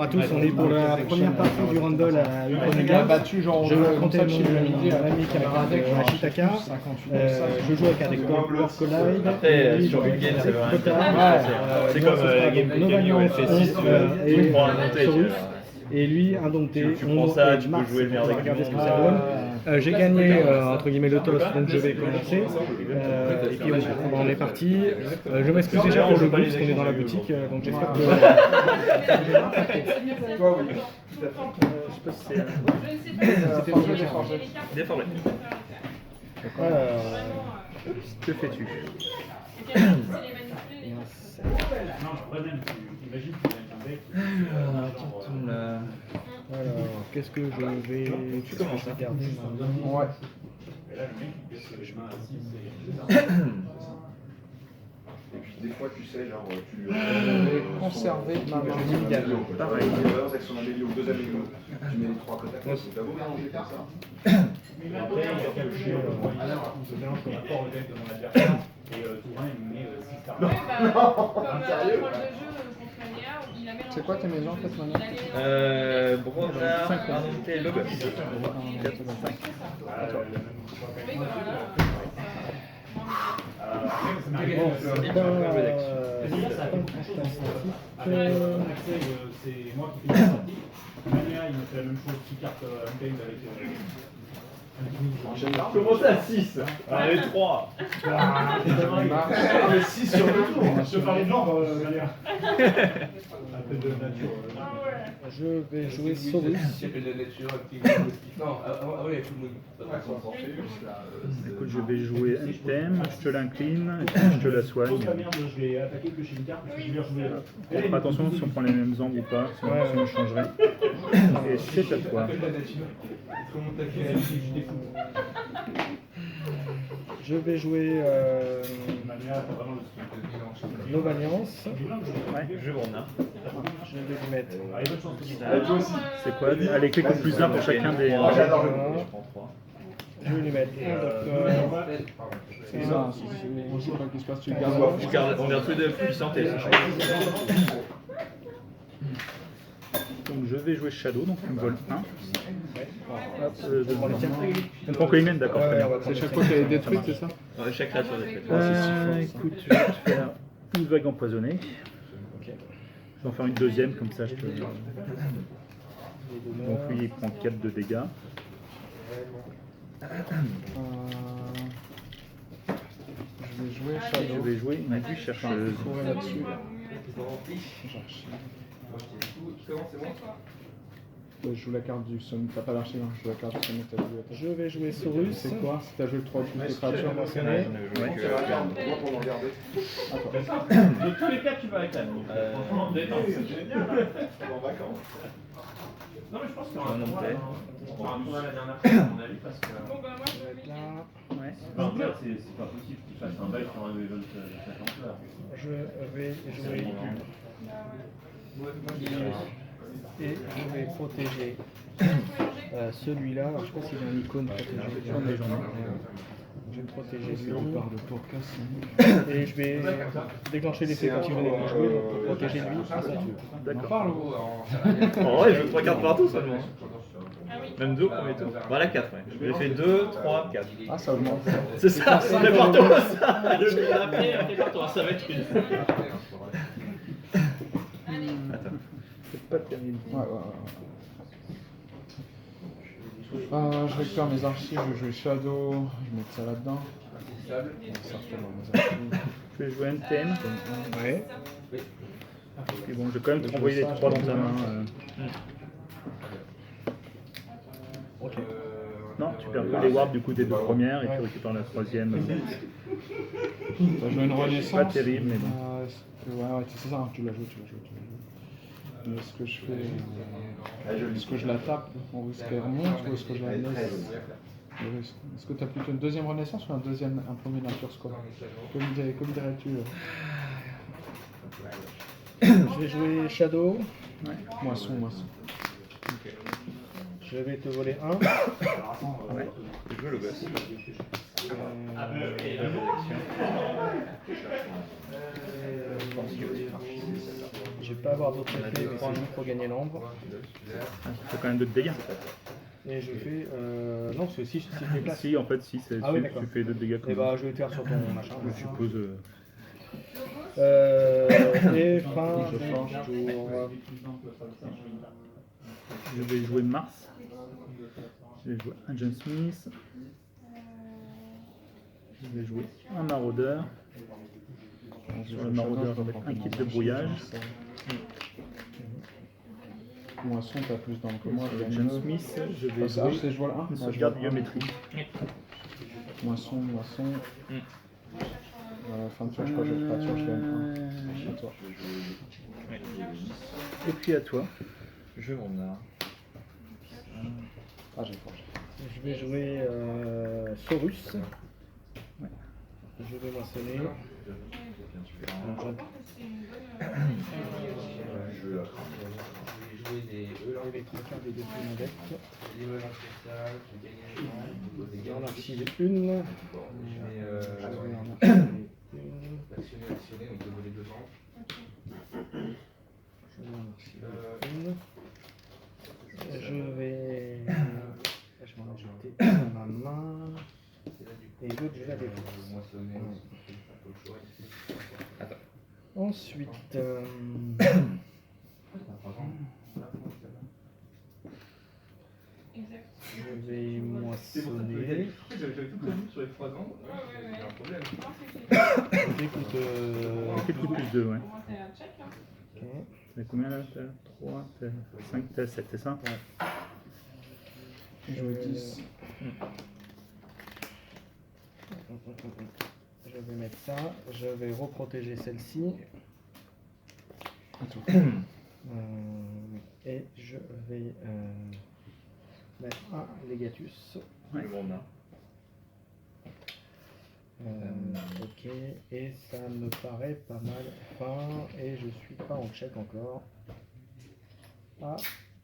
Bonjour à tous, on est pour la première partie du Rumble à Ukon Games. Je vais raconter mon ami camarade Ashitaka. Je joue avec un deck War Collide. Après, sur une game, ça veut rien dire. C'est comme la game Nova où elle fait 6, tu prends un monté. Et lui, indompté. Tu prends ça, tu peux jouer le meilleur deck. Regardez ce que ça donne. J'ai gagné entre guillemets le toss, donc je vais commencer. Et puis on est parti. Je m'excuse déjà pour le bruit parce qu'on est dans la boutique, donc j'espère que. Toi, oui. Je sais pas si c'est. Déformé. Que fais-tu? Alors, qu'est-ce que je vais regarder maintenant? Ouais. Et puis des fois, tu sais, genre, tu vais conserver ma main. pareil, avec son Amélio, deux Amélios, tu mets les trois côte à côte, t'as beau mélanger comme ça. Après, il y a quelque chose, on se mélange comme apport le deck de mon adversaire, et Tourin, il met 6 cartes. Comme un rôle de jeu contre Mania, où il amène. C'est quoi tes maisons en fait maintenant? Bronard, Indompté, Logos. 85. C'est moi qui fais la partie. Mania, il me fait la même chose, 6 cartes Untamed avec. Comment ça, 6? Allez, 3. Mais 6 sur le tour. Je te parlais de l'ordre, Mania. Un peu de nature. Je vais jouer Saurus. Écoute, je vais jouer un thème, je te l'incline, et puis je te la soigne. Pose ta merde, je vais attaquer que chez une carte parce que je vais rejouer. Fais attention si on prend les mêmes angles ou pas, sinon on changerait. Et c'est à toi. Je vais jouer Mania, t'as vraiment le Nova Alliance. Ouais, Je Bronard. Je vais lui mettre. Allez, bonne chance. Toi aussi. c'est quoi? Allez, clique au plus 1 pour chacun des. J'adore le un. Je prends 3. Je vais lui mettre un C'est ça, je sais pas ce qui se passe, tu le gardes. On garde tous les deux puissants et ça change. Donc je vais jouer Shadow, donc tu me voles 1. Hop, on prend Coleman, d'accord. très bien. C'est chaque fois qu'elle est détruite, c'est ça? Chaque créature détruite. Écoute, je vais te faire une vague empoisonnée. Je vais en faire une deuxième, comme ça je te. Donc lui il prend 4 de dégâts. Je vais jouer Je Shadow. vais jouer une aiguille chercheuse. Courir là-dessus. Je joue la carte du son. T'as pas lâché, hein. Je joue la carte du son. T'as joué. Je vais jouer Saurus. C'est quoi? Si t'as joué le 3 plus de créatures mentionné. Moi pour en regarder. De tous les cas, tu vas avec la mienne. Franchement, détente. C'est génial. En vacances. Non, mais je pense qu'il y aura un tournoi. On va un tournoi la dernière fois, à mon avis, parce que. Bon, bah, moi, je vais Là, Ouais. En fait, c'est pas possible qu'il fasse un bail sur un level de cette ampleur. je vais jouer et je vais protéger celui-là. Alors, je sais pas s'il a une icône protégée. Je vais protéger lui. Et je vais déclencher l'effet quand il venait de jouer pour protéger lui. Ah, ça tue. D'accord. En vrai, je joue 3 cartes partout seulement. Même 2 au premier tour. Voilà 4, ouais. J'ai fait 2, 3, 4. Ah, ça augmente. C'est ça, c'est n'importe quoi ça. Le jeu après, prépare-toi, ça va être une. Attends. C'est pas terrible. Ouais. Je récupère mes archives, je vais jouer Shadow, je vais mettre ça là-dedans. Ça retourne dans mes archives. Je vais jouer un thème. Ouais. Et bon, je vais quand même te renvoyer les 3 dans ta main. Ok. Non, tu perds que les warps du coup des 2 premières et tu récupères la 3e. T'as joué une renaissance. Pas terrible, mais bon. Ouais, c'est ça, tu l'as joué. Mais est-ce que je fais. Est-ce que je la tape, on risque qu'elle remonte, ou est-ce que je la laisse? Est-ce que tu as plutôt une deuxième renaissance ou un premier nature score? Comme dirais-tu? Je vais jouer Shadow. Ouais. Moisson. Je vais te voler un. Ouais. Je veux le gosse. je vais pas avoir d'autres effets, mais c'est juste pour gagner l'ambre. Ah, tu fais quand même 2 de dégâts. Et je fais. Non, parce que si je déplace. Si, en fait, si, c'est, Ah oui, tu d'accord. fais 2 de dégâts comme Et bah, je vais le faire sur ton machin. je suppose. Et fin Je de change. tour. Je vais jouer Mars. Je vais jouer un John Smith. Je vais jouer un maraudeur. Sur le maraudeur, je vais mettre un kit de brouillage. Moisson, t'as plus dans le que moi. Sur je le gagne John deux. Smith, je Ah, vais c'est jouer je vois le 1. une sauvegarde biométrique. Moisson. Fin de tour, je crois que j'ai créature, je gagne 1. À toi. Et puis à toi. Je renard. Ah, j'ai forgé. Je vais jouer Saurus. Ouais. Je vais moissonner. Je vais 3 cartes des deux de mon deck. J'en archive une. Je vais en archiver une. Je vais m'en ajouter une dans ma main. Et l'autre, je la défonce. Ensuite, je vais moissonner. J'avais tout prévu sur les 3 ans. Il y a un problème. Écoute, Quel coup de plus 2, ouais. Pour moi, c'est un check. Hein. ok. T'as combien là? T'as 3, t'as 5, t'as 7, c'est ça? Je joue 10. Je vais mettre ça. Je vais reprotéger celle-ci. À toi. Et je vais mettre un Legatus. Ouais. Le renard. Ok, et ça me paraît pas mal fin, et je suis pas en check encore. Ah,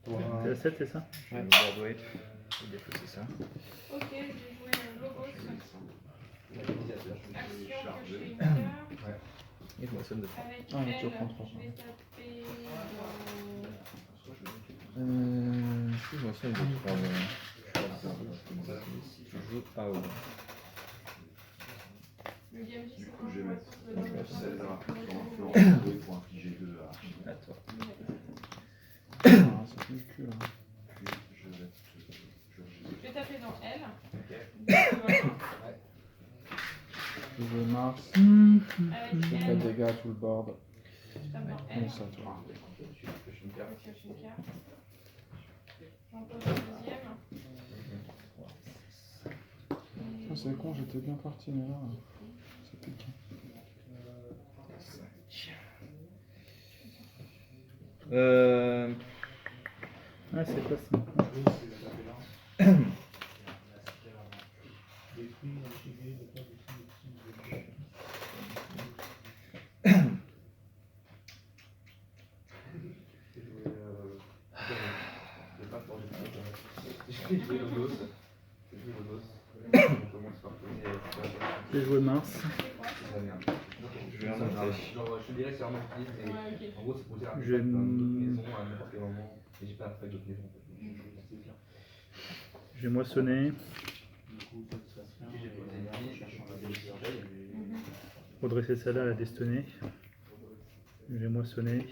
toi. T'es à 7, c'est ça? Je vais le bordeaux. Je vais défausser ça. Ok, je vais jouer le Logos. Action, piocher une carte. Et je moissonne de fois. Avec Ah, mais tu elle, reprends 3 je vais taper Est-ce que je moissonne de 3 Je joue AO. le DMJ, c'est Du coup, quand je vais mettre le Logos. 7 à l'influence pour infliger 2 à À toi. Ah, c'est plus le cul là. puis je vais Je vais taper dans elle. Je joue Mars. Avec Je fais elle, des dégâts tout le board. je tape dans elle. Et ça, toi. Je pioche une carte. J'en pose la deuxième. Ah, c'est con, j'étais bien parti, mais là, c'est piqué. Ouais, c'est quoi ça? J'ai joué Mars. Je vais inventer. Je te dirais c'est vraiment utile, mais Ouais, ok. en gros c'est pour dire Je- que d'autres maisons à n'importe quel moment, et j'ai pas après d'autres maisons en fait. C'est bien. J'ai moissonné. J'ai posé une vie, cherchant la surveille. Redresser celle-là à la destinée. J'ai moissonné.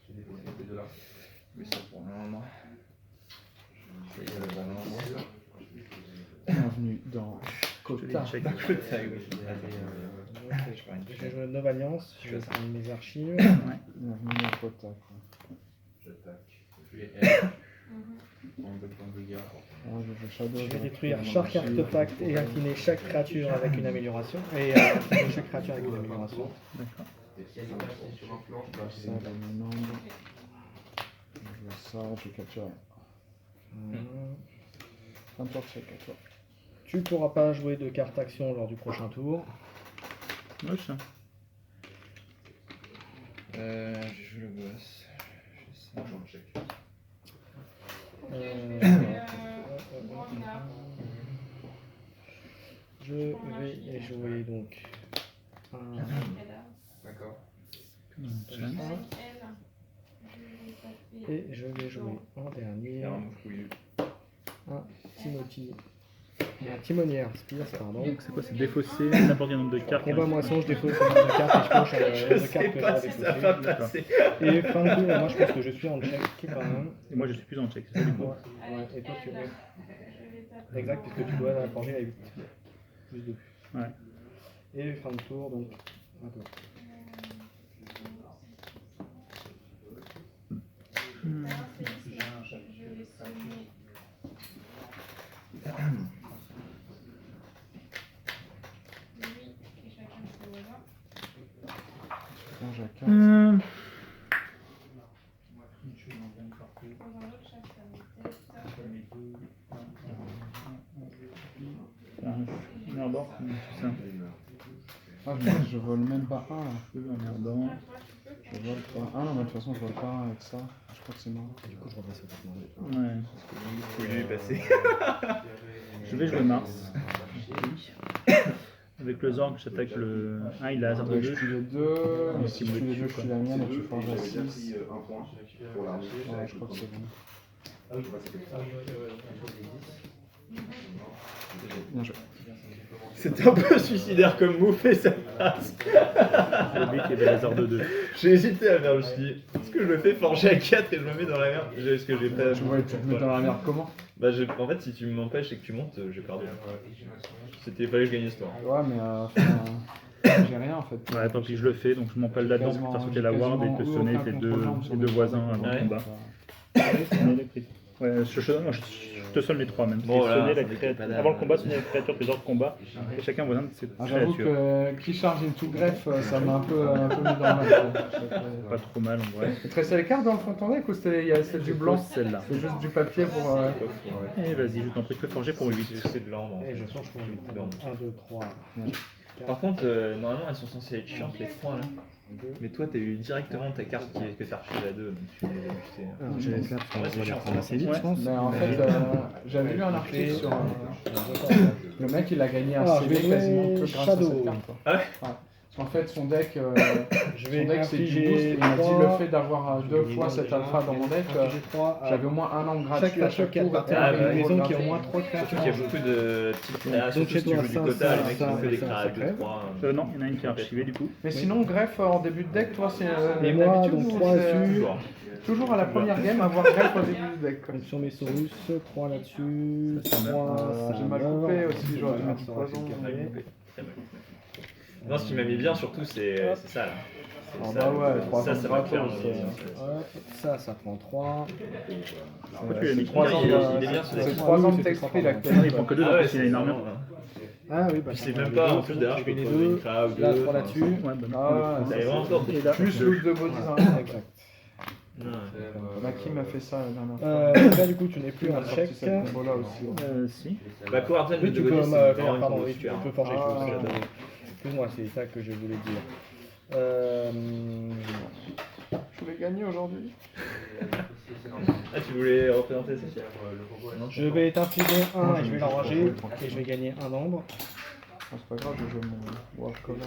J'ai déposé ces deux-là. Mais ça pour le moment. Je vais y aller balance. Bienvenue dans Je te Kota. dis check. Je vais jouer 9 alliances, je vais prendre mes archives. Bienvenue dans Kota. Quoi. J'attaque. puis elle. Mhm. En 2 points de dégâts. Ouais, je joue Shadow. Je vais récupère détruire mon chaque archive. artefact et incliner chaque créature avec une amélioration. Et incliner chaque créature avec une amélioration. D'accord. Et si elle est passée sur un flanc, je peux Ça, activer dans mes membres. Je joue ça, je capture. Fin de tour check à toi. Tu pourras pas jouer de carte action lors du prochain tour. Moche. Je joue le gosse. Je fais ça. J'en check. Je vais jouer donc un. D'accord. Comme ça. Et je vais jouer en dernier un Timothy. Un Timonière Spears, pardon. Donc c'est quoi? C'est défausser n'importe quel nombre de cartes. Combat moisson, je défausse le nombre de cartes et je pioche le nombre de cartes que pas je si dois ça va défausser. passer. Et fin de tour, moi je pense que je suis en check quand même. Et moi je suis plus en check. C'est ça, du coup. Ouais, et toi tu es. Exact, puisque tu dois la forger à 8. Plus 2. Ouais. Et fin de tour, donc. À toi. Range à 4. Un arbor, c'est ça. Ah, je vole même pas 1 là. Un arbor. Je vole pas 1, mais de toute façon je vole pas 1 avec ça. Je crois que c'est mort. Du coup, je redresse le Ouais. Il lui est passé. Je vais jouer Mars. Avec le Zorg, j'attaque le. Ah, il a hasard de Ouais, je 2. tue les deux, mais si je tue les deux, je tue la mienne et tu forges à 6. Un point pour l'armée. Ouais, je crois que c'est bon. Bien joué. C'est un peu suicidaire comme move et ça passe. J'ai oublié qu'il y avait hasard de 2. J'ai hésité à faire, je me suis dit, est-ce que je le fais forger à 4 et je me mets dans la merde? Est-ce que j'ai pas. Tu te mets dans la merde comment? Bah, en fait, si tu m'empêches et que tu montes, j'ai perdu. C'était fallait que je gagne ce tour. Ouais, mais j'ai rien en fait. Ouais, tant pis, je le fais, donc je m'empale là-dedans pour faire sauter la ward et te sonner les deux voisins avant le combat. Ouais, je te sonne les 3 même. Bon, C'est voilà, sonner la ça créature. fait pas Avant le combat, sonner la créature des ordres de combat. Et chacun voisin de ses J'avoue créatures. que qui charge into greffe, ça m'a un peu mis dans la merde. Pas trop mal en vrai. Tu restes les cartes dans le fond de ton deck ou c'est du blanc? Celle-là. C'est juste du papier pour. Et vas-y, je t'en prie, tu peux forger pour 8. C'est de l'ambre. Et je change pour 8. 1, 2, 3. Par contre, normalement, elles sont censées être chiantes les 3 là. Mais toi, t'as eu directement ta carte que t'as archivée à 2, donc tu les as boostées. Je laisse là parce qu'on va les prendre assez vite, Ouais. je pense. Mais en fait, j'avais lu un article sur. Le mec, il a gagné un Ah, CV je vais quasiment que jouer grâce Shadow. à cette carte. Quoi. Ah ouais. Parce qu'en fait, son deck, Je son vais deck c'est du boost. infliger Il m'a dit 3. le fait d'avoir 2 fois cet alpha dans mon deck, j'avais au moins un an gratuit Chaque à créature chaque qui tour. appartient Ah, à bah, une maison gros qui a au gratuit. moins 3 Surtout créatures. qu'il y a beaucoup de petites créations, surtout chez si tu toi, joues du ça, quota, ça, les mecs qui ça, ont fait des ça, créas ça 2, crève. 3. Non, il y en a une qui est archivée du coup. Mais sinon, greffe en début de deck, toi, c'est. Et moi, d'habitude, donc ou 3 c'est, dessus. toujours à la première game, avoir greffe au début du deck. Quoi. Donc sur mes Saurus, 3 là-dessus. Ça, c'est 3, J'ai mal coupé aussi, j'aurais dû mettre du poison. Non, ce qui m'a mis bien surtout, c'est ça là. Ah bah ouais, 3 ça, ans ça va gratos, clairement c'est- bien. Ça prend 3. Pourquoi tu l'as mis 3 ans il est de- bien, ce c'est deck. 3 ans de Oui, text c'est free trois là. ans. Non, il prend que 2 Ah donc ouais, il a c'est une armure. énorme. Ah oui, bah Puis c'est même pas en plus derrière, je peux les poser une deux. créa ou Là, deux. 3 là-dessus. Ouais, bah, Ah, T'avais vraiment tort. Et là, plus loot de body Exact. Bah, qui m'a fait ça la dernière fois? Là, du coup, tu n'es plus Il m'a en sorti check. cette combo là aussi. si. Bah, Coarten, Oui, de tu peux, Body, c'est vraiment une pardon, combo oui, tu super. peux forger Ah. quelque chose. Excuse-moi, c'est ça que je voulais dire. Je voulais gagner aujourd'hui. Ah, tu voulais représenter ça? Je vais t'infliger 1 et je vais l'enrager. Et je vais gagner un nombre. Ah, c'est pas grave, je joue mon Warp Collal.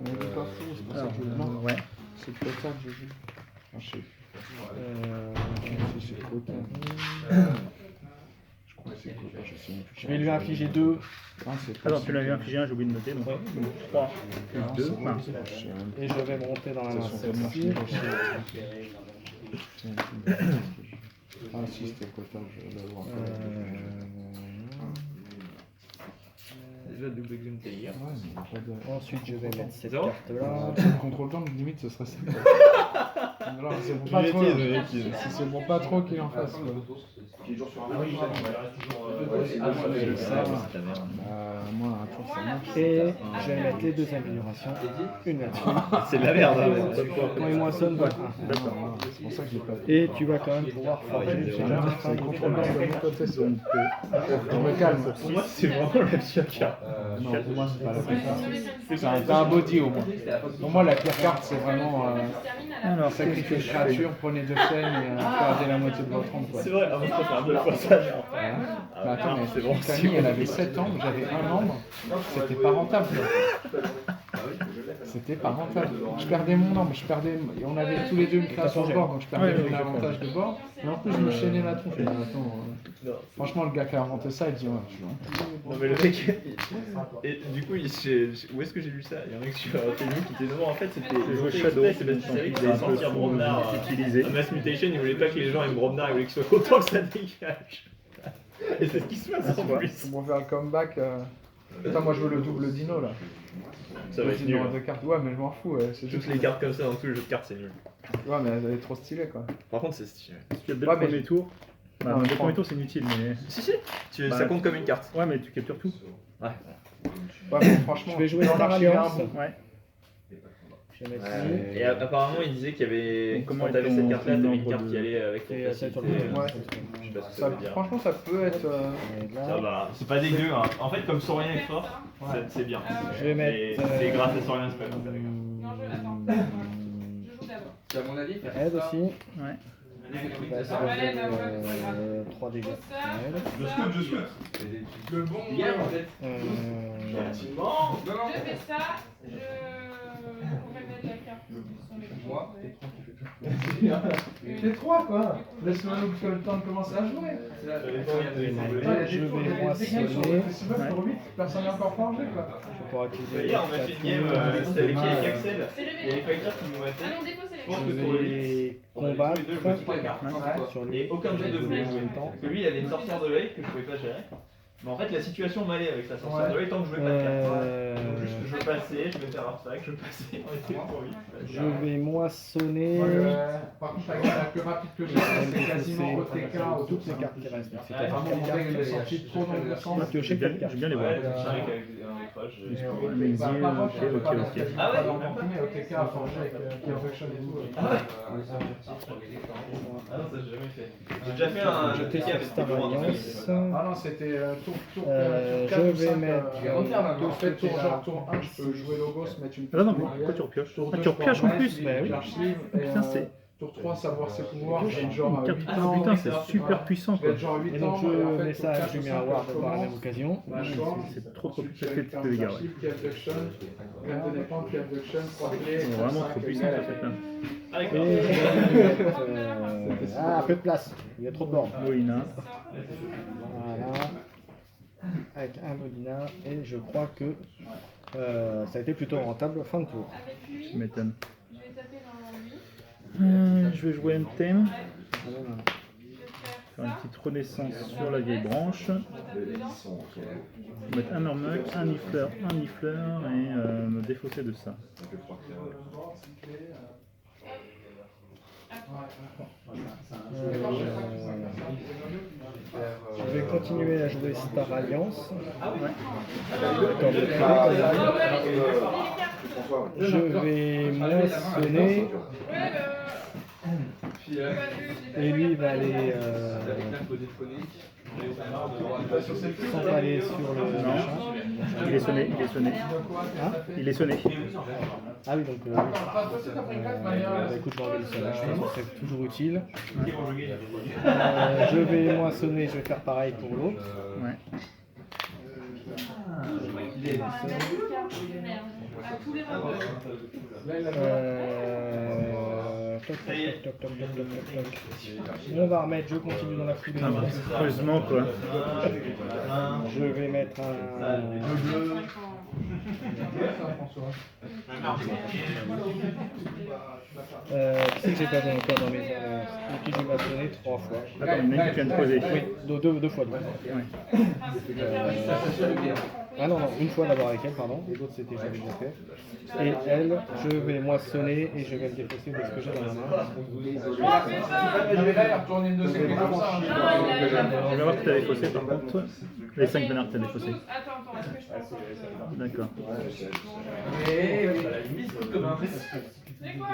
On est tout partout, c'est pour ça que je joue. Non, Ouais. c'est peut-être ça que je joue. Ah, je sais. Si c'est Cotin. Je crois que c'est Cotin, je sais même plus. Je vais lui infliger 2. Ah, c'est Attends, tu l'as eu infligé un, j'ai oublié de noter. Donc 3 plus 2. Enfin, Et je vais monter dans la main celle-ci. Ah, si c'était Cotin, je vais l'avoir. Déjà double Exhume Tiger. Ouais, mais il y a pas de. Ensuite, je vais mettre cette Zéro carte-là. Le contrôle temps, limite, ce serait ça. Alors, c'est bon pas trop. Si c'est bon pas trop qu'il en fasse. Quoi. Qui est toujours sur un Ah oui, Je sais, ça. c'est ta merde. Moi, un tour, ça marche. Et je vais mettre les 2 améliorations. Une là-dessus. C'est de la merde, hein. Quand il moissonne, voilà. D'accord. C'est pour ça que j'ai pas. Et tu vas quand même pouvoir forger. J'ai jamais fait un contrôle temps de mon côté. donc, Je me calme. Pour moi, c'est vraiment la pire carte. Non, pour moi, c'est pas la pire carte. C'est un body au moins. Pour moi, la pire carte, c'est vraiment. alors, Sacrifier une créature, prenez 2 chaînes et perdez la moitié de votre rang. Quoi. C'est vrai, avant je préfère 2 fois ça. Mais attends, mais c'est bon. Camille, elle avait 7 ans, j'avais 1 an. nombre, c'était pas rentable. C'était pas rentable. Je perdais mon nombre, et on avait tous les deux une création de bord, donc je perdais mon avantage de bord. Et en plus, je me chaînais la tronche. Franchement, le gars qui a inventé ça, il dit ouais, tu vois. Non mais le mec, et du coup, où est-ce que j'ai vu ça? Il y a un mec sur Facebook qui était devant, en fait c'était J'ai joué Shadow, c'est parce qu'il savait qu'il il est allait un peu sortir Bromnar utilisé. à Mass Mutation, il voulait pas que les gens aiment Bromnar, il voulait qu'ils soient contents que ça dégage. Et c'est ce qui se passe en plus. On va faire un comeback. Putain, moi je veux le double dino là. Ça va Le être dino nul. en deux cartes, ouais, mais je m'en fous. Ouais. C'est Toutes juste les cartes comme ça dans tous les jeux de cartes, c'est nul. Ouais, mais elle est trop stylée quoi. Par contre, c'est stylé. Tu as dès Ouais, le mais- premier tour. Bah, Non, le je premier prends. tour c'est inutile, mais. Si, Bah, ça compte comme une carte. Ouais, mais tu captures tout. Ouais. Ouais, mais franchement, Je vais jouer dans Star l'archive, Alliance. un bon. Ouais. Je vais mettre Et apparemment, il disait qu'il y avait. Donc, comment Quand t'avais est ton cette carte-là, t'avais une nombre carte de- qui allait avec Et ton ça, facilité. sur le- Ouais. Je sais pas ce que ça Ça, veut dire. franchement, ça peut être. Et Ça là, va, c'est pas dégueu. Hein. En fait, comme Saurien est fort, c'est bien. je vais mettre. Et c'est grâce à Saurien, c'est pas grâce à la carte. Non, attends. Je joue d'abord. C'est à mon avis. Aide aussi. Ouais. Bah, ça va faire 3 dégâts. Aide. Je scoute. Le bon. Hier en fait. Gentiment. Non, non. Je fais ça, je pourrais mettre la carte qui sont les Moi, T'es 3 quoi. Laisse-moi nous le temps de commencer à jouer. c'est là. Je vais moissonner. C'est pas pour 8, personne n'a encore forgé quoi. Je pourrais activer. Hier, on a fait une game, c'était avec qui? Avec Axel. C'est Il y levé. avait Fighter qui nous Ah matait. non, défaut, c'est Je pense levé. que Je sur le 8, vais on avait combattre tous les deux joué toutes les cartes. sur lui. Et aucun jet de Je blé vais en joué. même temps. Parce que lui, il avait une sorcière de l'œil que je pouvais pas gérer. Mais en fait, la situation m'allait avec sa sorcière de l'œil tant que je jouais pas de carte. Donc juste, je passais, je mettais un artefact, je passais, on était pour 8. Je vais moissonner. Par contre, la plus rapide que j'ai faite, c'est quasiment OTK au toutes les cartes qui restent. Donc c'est Ouais, pas Vraiment, une mon carte. deck il est sorti trop dans le sens. Piocher J'aime 4 bien, cartes. j'aime bien les voir. Ouais, je savais qu'avec un écrage, Mais Bah, dis, par contre, ok, je peux pas ok. quasiment pas dans l'imprimer, OTK a forgé avec Perfection et tout. Ah non, ça j'ai jamais fait. J'ai déjà fait un J'étais TK sur avec Star Alliance. Ah non, c'était tour Je 4 ou vais 5. mettre. En fait, tour 1, je peux jouer Logos, mettre une Ah non, mais petite pourquoi tu repioches? Tour Ah, 2, tu repioches en plus? Bah oui. J'archive. Putain, c'est. Tour 3, savoir ses pouvoirs, j'ai genre Une carte. 8 Ah ans. putain, c'est super puissant Je vais quoi. être genre 8 Et donc ans. je et en fait, mets tour ça à 4 ou Jimmy 5, Award je par la même commence. occasion. C'est trop compliqué de dégâts, ouais. Key Abduction, Graine de défense, Key Abduction, 3 clés. C'est vraiment trop puissant en fait là. Ah Et d'accord. je vais mettre, ah, peu de place. Il y a trop de bornes. Moïna. Voilà. Avec un Modina. Et je crois que ça a été plutôt rentable fin de tour. Avec lui, Tu m'étonnes. je vais taper dans lui. Je vais jouer un thème. Je vais Faire faire une ça. petite renaissance sur la vieille branche. Je tape dedans. Je vais mettre un Murmug, un Nifleur et me défausser de ça. Je vais continuer à jouer Star Alliance. Je vais moissonner. Et lui il va aller s'emballer sur le machin. Il est sonné, il est sonné. Hein Il est sonné. Ah oui, donc bah, écoute, je vais enlever le sonnage, je pense que c'est toujours utile. Je vais moissonner, je vais faire pareil pour l'autre. Ouais. À tous les moments. Toc, toc, toc, toc, toc, toc, toc. On va remettre, je continue dans la foulée. Putain, mais heureusement quoi. Je vais mettre un bleu. Tu sais que j'ai pas dans encore dans mes et puis je vais m'abonner 3 fois. Attends, il y en a une que tu viens de poser. Oui, deux fois. Ouais. Ah non, une fois d'abord avec elle, pardon, et l'autre c'était j'avais déjà fait. Et elle, je vais moissonner et je vais le défausser de ce que j'ai dans la main. Je vais là, retourner une deuxième fois comme ça. Je vais voir que tu as défaussé par contre. Les 5 vénards que tu as défaussé. Attends, est-ce que je passe D'accord. C'est quoi?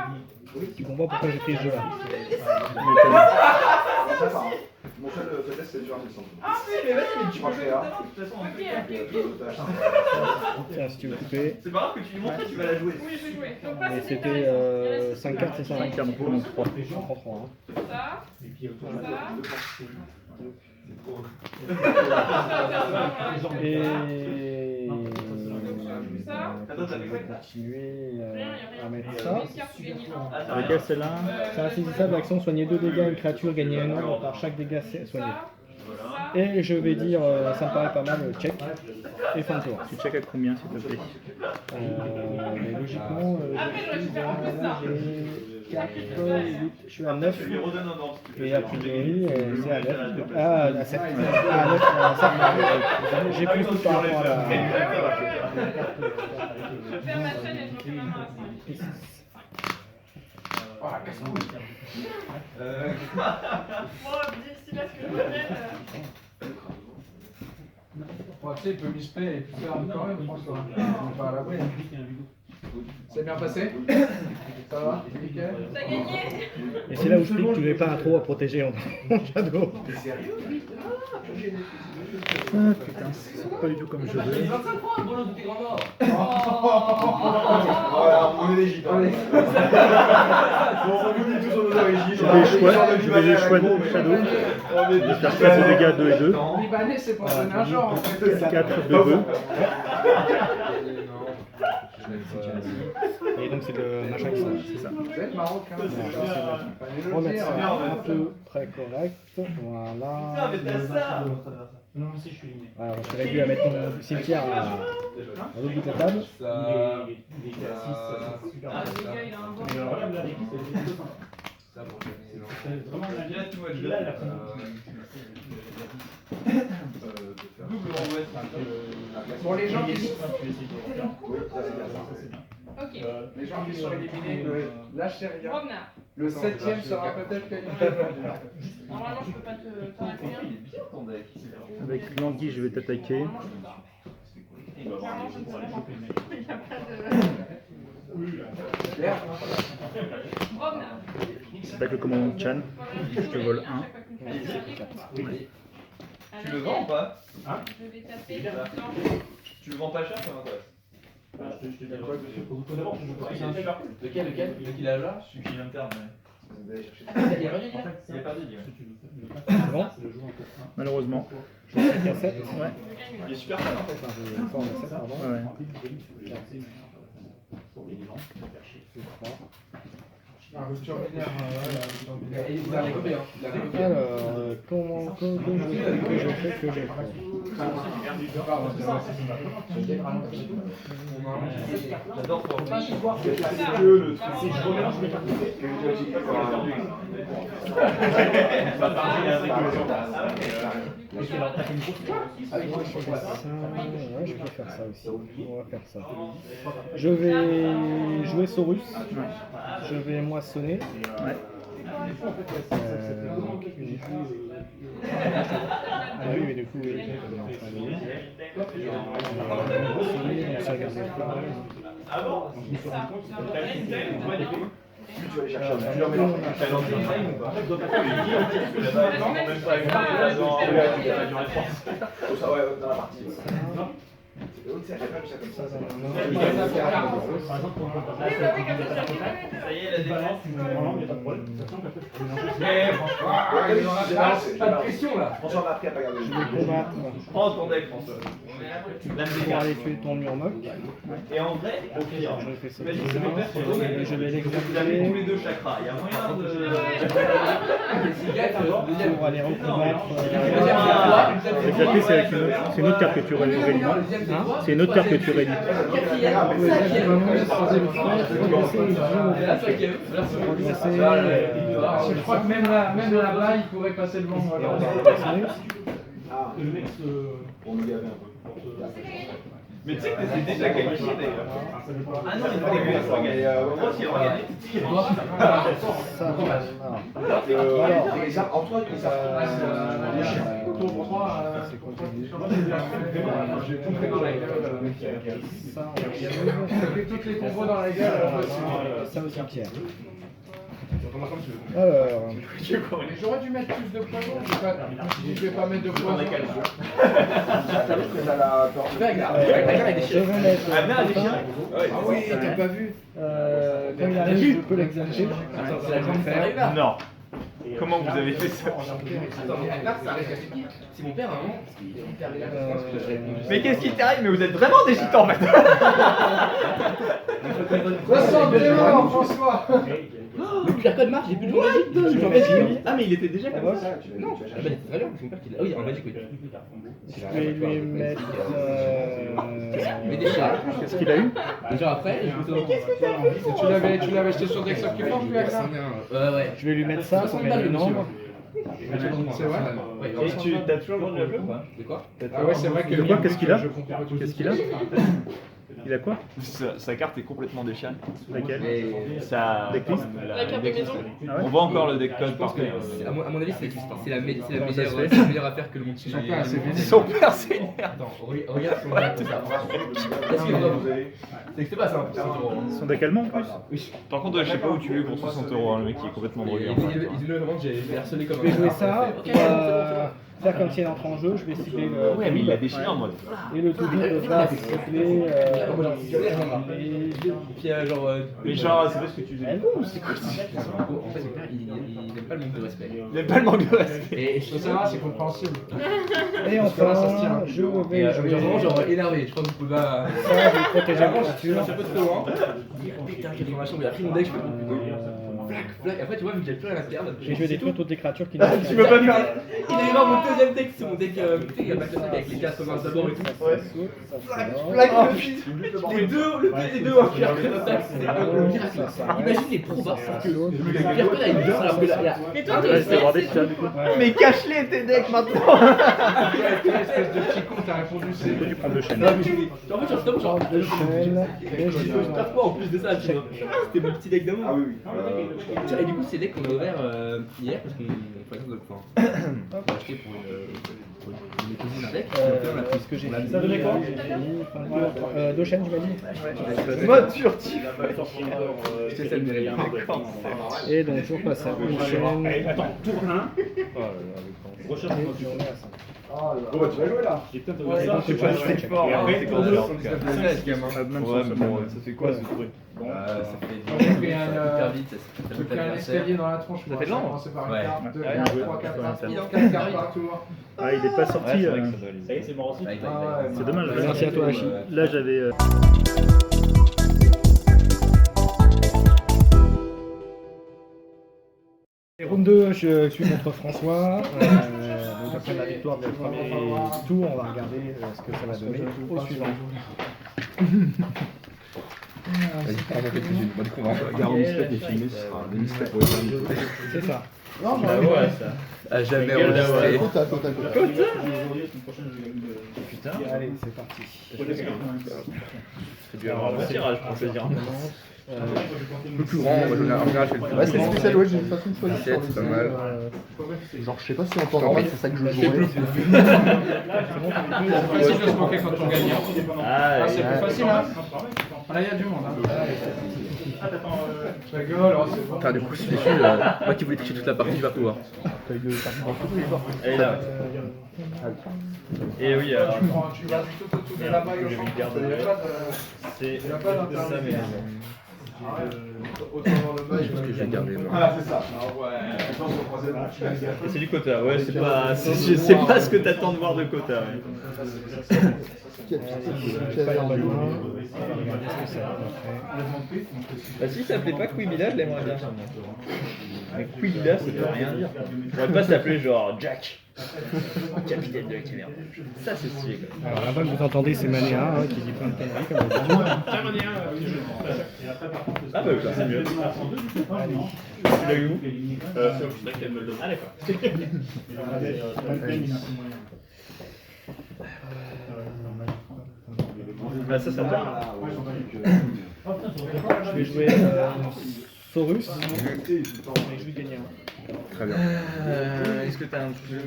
Tu comprends pourquoi j'ai pris ce jeu-là? Mon seul faiblesse, c'est déjà un descente. Ah oui, mais vas-y, mais tu peux jouer là. maintenant, de toute façon. Tiens, si tu veux couper. C'est pas grave que tu lui montres, tu vas la jouer. Oui, je vais jouer. Donc, pas Et c'est c'était 5 cartes, c'est ça? 5 cartes pour mon 3. J'en prends 3. Hein. ça. Et vais continuer à mettre ça. Laquelle celle-là? C'est insaisissable, action, soigner 2 dégâts à une créature, gagner un nombre par chaque dégât soigné. Et je vais dire, ça me paraît pas mal, check et fin de tour. Tu check à combien s'il te plaît? Mais logiquement, j'ai 4, 8, je suis à 9. Et a priori, c'est à 9. Ah, à 7. À 9, à 7. J'ai plus tout par rapport à la. Je vais faire ma chaîne et je refais ma main. Bon, d'ici là, ce que je fais. Bon, tu sais, il peut misper et puis faire quand même, François. On va pas à l'abri. C'est bien passé? Ça va? Nickel? T'as gagné! Et c'est là où je pique, tu n'es pas trop à protéger en shadow. Ah putain, c'est pas du tout comme je veux. Voilà, on est légitime. On revenit tous sur nos origines. Je vais les shadow. Je vais faire 4 dégâts 2 et 2. Libanais, c'est pour donner un genre en fait. 4 2 2. Et donc c'est le machin qui c'est ça. Vous êtes marocain. On va mettre ça un peu très correct. Voilà. Non, si je suis éliminé. Alors je suis réduit à mettre mon cimetière à l'autre bout de la table. Il est à 6, c'est super. Ah, le gars, il a un bon. Mais regarde là, l'équipe, c'est plutôt sympa. C'est vraiment la là, la Bon, les gens qui Ok. les gens qui sont éliminés, lâchez rien. Rognar. Le 7ème sera peut-être quelqu'un. Normalement, je peux pas te répondre. Avec Langui, je vais t'attaquer. Normalement, je peux pas. Clairement, je ne sais pas. Il n'y a pas de. Rognar. Avec le commandant Chan. Je te vole 1. Tu le vends ou pas? Je vais taper. Tu le vends pas cher, ça m'intéresse. Je te dis quoi dessus? Faut d'abord que je fasse un dégât. Lequel Le qu'il a là? Celui qui vient de perdre, ouais. Il a rien En fait, Il est perdu, lui. C'est bon? c'est le joueur en cours 1. Malheureusement. Je suis à 7. Ouais. Il est super fun en fait. Enfin, j'ai fort à 7, pardon. Ouais. Pour les gens, ça va faire chier. Un rupture binaire. Il a récupéré, hein. Il a récupéré. Alors, comment que je fais que j'ai fait. J'adore pour Que le truc. Si je remélange mes cartes, Ouais, je peux faire ça aussi. On va faire ça. Je vais jouer Saurus. Je vais moissonner. Ouais. Ah oui, mais du coup, oui. Moissonner, donc ça garde les fleurs. Plus tu vas aller chercher un meilleur mélange. Ça, ouais, dans la partie. C'est agréable, ça, comme ça. par exemple, pour ça y est, la défense, normalement, il n'y a pas de problème. Pas de pression là. François m'a appris à pas garder. Je vais combattre Prends ton deck, François. pour aller tuer ton murmoc. Et en vrai, au pire, Je fais ça. imagine que c'est mon père, c'est drôle, Je vais vous avez tous les l'exécuter deux chakras. Il y a moyen de. pour aller recombattre. Exactement, c'est une autre carte que tu réduis. C'est une autre carte que tu réduis. Je crois que même là-bas, il pourrait passer devant moi. Le mec se. Pour nous gaver un peu. Mais tu sais que t'étais déjà qualifié d'ailleurs. Ah non, il fallait que ça soit gagné. Moi aussi, on va gagner. Les arbres, Antoine, les arbres. Tour 3, j'ai tout pris dans la gueule. Ça, J'ai pris toutes les combos dans la gueule. ça au cimetière. Alors, J'aurais dû mettre plus de points. Je vais pas mettre de points. je vais mettre. Ah oui, t'as pas vu. Quand il arrive, je peux l'exalter. Non. Comment vous avez fait ça? Attends, mais là, ça reste assez pire. C'est mon père, vraiment. Parce qu'il est hyper là, je pense que j'avais répondu. Mais qu'est-ce qui t'arrive? Mais vous êtes vraiment des gitans maintenant! 60 morts, François. Le QR code marche, j'ai plus de jour magique. Ah, mais il était déjà comme ça. Non, ah bah, très bien, c'est mon père qui l'a. Ah oui, en magique, oui. Je vais lui mettre. Mais déjà, Qu'est-ce qu'il a eu? déjà après, Tu l'avais acheté sur Dex of Keyforge, lui, avec ça? Ouais. Je vais lui mettre ça pour mettre le nombre. C'est vrai. Et tu t'as toujours le droit de jouer ou pas? De quoi? Ah ouais, c'est vrai que... De quoi? Qu'est-ce qu'il a? Je comprends tout. Qu'est-ce qu'il a? Il a quoi? Sa carte est complètement déchirée. Laquelle? Ça. Decklist? La carte de maison. Ah ouais? On voit encore le deck code par terre. À mon avis, c'est la Comment ça se fait? meilleure affaire que le monde. Son père, c'est vénère. Son père, c'est une merde. Attends, regarde son deck comme ça. Est-ce qu'il c'est que c'est pas ça, hein. Son deck allemand en plus? Oui. Par contre, je sais pas où tu l'as eu pour 60 €, hein, le mec qui est complètement drogué. Il dit vraiment que j'ai harcelé comme Je vais jouer ça. Faire comme si elle entre en jeu, je vais cibler le. Ouais, mais il l'a déchiré en mode. Et le tout va cibler. Puis genre. Mais genre, c'est pas ce que tu faisais. C'est quoi en fait, mon père, il aime pas le manque de respect. Il aime pas le manque de respect. Et Ça va, c'est compréhensible. Et enfin, je vais jouer. vraiment genre énervé. Je pense que vous pouvez pas. Ça, je vais protéger la Je suis posture. un peu trop loin. Putain, quelle information, mais il a pris mon deck, je peux plaque. Après, tu vois, vu que j'ai plus rien à perdre. Et je vais détruire toutes les créatures qui Tu peux pas faire. Il est vraiment mon deuxième deck, c'est mon deck. Tu sais, il y a pas que le deck avec les 80 d'abord et tout. Plaque le vide. Les deux en pierre d'attaque, c'est un miracle. Imagine les trop bas, sauf que le pierre code a une pierre alors que là. Et toi, Ouais, c'est avoir des t'es chats du coup. Mais cache-les tes decks maintenant! Quelle espèce de petit con, t'as répondu, c'est... Tu prends deux chaînes. En fait, genre, Deux chaînes. Et je je vais tape pas en plus de ça, tu vois. C'était mon petit deck d'amour. Ah oui, oui. Tiens, et du coup, c'est des decks qu'on a ouvert hier parce qu'on a acheté pour une cousine un deck. Est-ce que j'ai fait ça donnait quoi? Deux chaînes, tu m'as dit? Mode furtif! Je te celle de Et donc, je repasse à une chaîne. Attends, tour 1. Recherche Et une je remets à ça. Bon, bah, tu vas jouer là. J'ai peut-être Ouais, ça. c'est pas très fort. Et après, tour 2. Même Ouais, mais bon, ça fait quoi ce truc? Ça J'ai fait pris un, hyper vite, ça J'ai pris un escalier dans la tronche. Ça fait de l'ombre. Commencer par Ouais. une carte, deux Ouais, cartes, ouais, 3, ouais, 4 ouais, cartes, ouais. 4 cartes par tour. Ah, il est pas sorti. Ouais, c'est vrai que ça doit aller. Ça y est, c'est mort aussi. C'est dommage. Merci à toi, Hachi. Là, j'avais. Et round 2, je suis contre François. Donc après la victoire du premier tour, on va regarder ce que ça va donner au suivant. Vas-y, prends ton cuisine. Bon, du coup, on va Garon Mistec est filmé, ce sera un mystère pour les amis. C'est ça. Non, Bah ouais, ça. Ah, jamais Quel enregistré. Total. Putain. Allez, c'est parti. C'est dû avoir un bon tirage pour choisir. Le plus grand, moi, en général, je fais le plus Ouais, c'est spécial, ouais, j'ai une façon de choisir. 17, c'est pas mal. Genre, je sais pas si en temps normal, c'est ça que je jouerais. C'est facile de se moquer quand on gagne. Ah, C'est plus facile, hein. Là, il y a du monde. Je rigole, c'est bon. Enfin, du coup, si je suis moi qui voulais tricher toute la partie, je vais pouvoir. elle est là. Et oui, alors. Tu vas du tout de là-bas, il C'est n'y a pas ça, d'internet. mais. Autant dans le bas, Je pense que je vais garder. moi. Voilà, c'est ça. C'est du quota, ouais, c'est pas. Je sais pas ce que t'attends de voir de quota. Ouais. Bah si ça s'appelait pas Quibila, je l'aimerais bien. Mais Quibila, ça veut rien dire. On pourrait pas s'appeler genre Jack. Capitaine de la caméra. Ça c'est stylé quoi. Alors là-bas que vous entendez, c'est Manéa qui dit plein de conneries comme d'habitude. Ah bah c'est mieux. Tu l'as eu où? Ah d'accord. Bah ça tombe. Je vais jouer Saurus. Et je vais gagner un. Très bien. Est-ce que t'as un jeu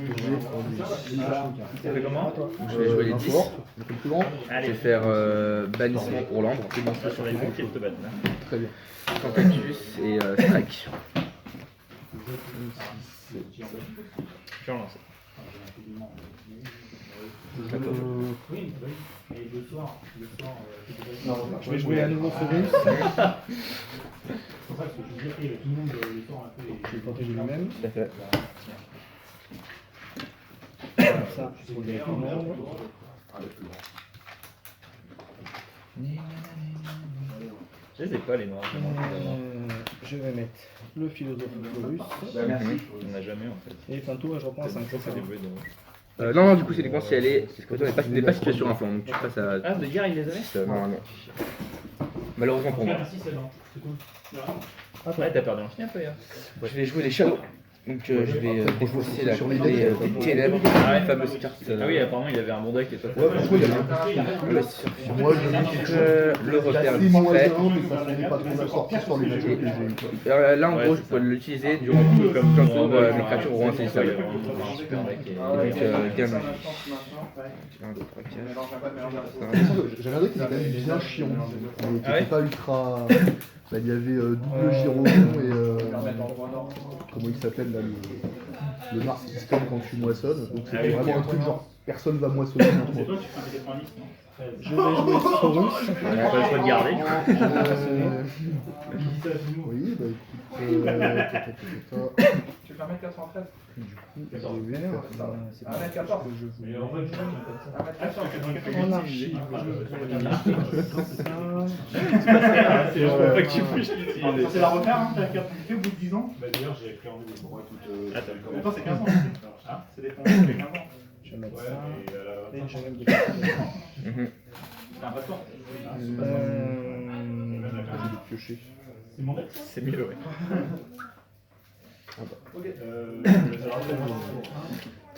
Ça fait comment? Je vais jouer les 10. Le plus grand. Je vais faire bannissement pour l'ambre. Sur les bouquets de te battre. Très bien. Tentacus et strike. Je relance. Je vais jouer à nouveau Saurus. ça que je veux dire, tout le monde le sort un peu. Je vais protéger lui-même. Tout à fait. Comme ça, pour le tout le monde. Je les ai pas les noirs. Je vais mettre le philosophe Florus. On n'a jamais en fait. Et fin de tour, je reprends à 5. Ça des bruits de... Non, non, du coup, c'est uniquement si elle est. Parce que toi, n'est pas située sur un plan, donc tu passes à. Ah, de hier il les avait Non, non. Malheureusement pour moi. Si, c'est non. C'est cool. Ouais, t'as perdu un chien un peu hier. Je vais jouer les shadows. Donc je vais défausser la clé des ténèbres, la fameuse carte. Ah oui, apparemment il avait un bon deck et toi. Ouais, c'est sûr. Moi je dis le repère discret. Là en gros je peux l'utiliser durant tout comme tour, mes créatures auront un saisissable. Donc gain de magie. 1, 2, 3, 4. J'avais un deck qui était quand même bien chiant, mais qui Ah ouais n'était pas ultra. Bah, il y avait double gyro et comment il s'appelle là, le Mars System quand tu moissonnes. Donc c'était vraiment un truc genre personne va moissonner. C'est toi qui fais un 90, non Je vais jouer Florus. On n'a pas le choix de garder. Oui, bah écoute. Tu fais 1m93. J'ai bien. C'est pas 1m14. Mais en fait, En archive, c'est la refaire, hein, ta carte d'identité au bout de 10 ans. Bah d'ailleurs, j'ai pris rendez-vous pour Attends, c'est 15 ans. Ah, c'est des fonds, c'est 15 ans. je vais mettre Ouais, ça. mais Et je vais mettre des cartes. c'est un passeport. C'est mon deck. C'est mieux, ouais.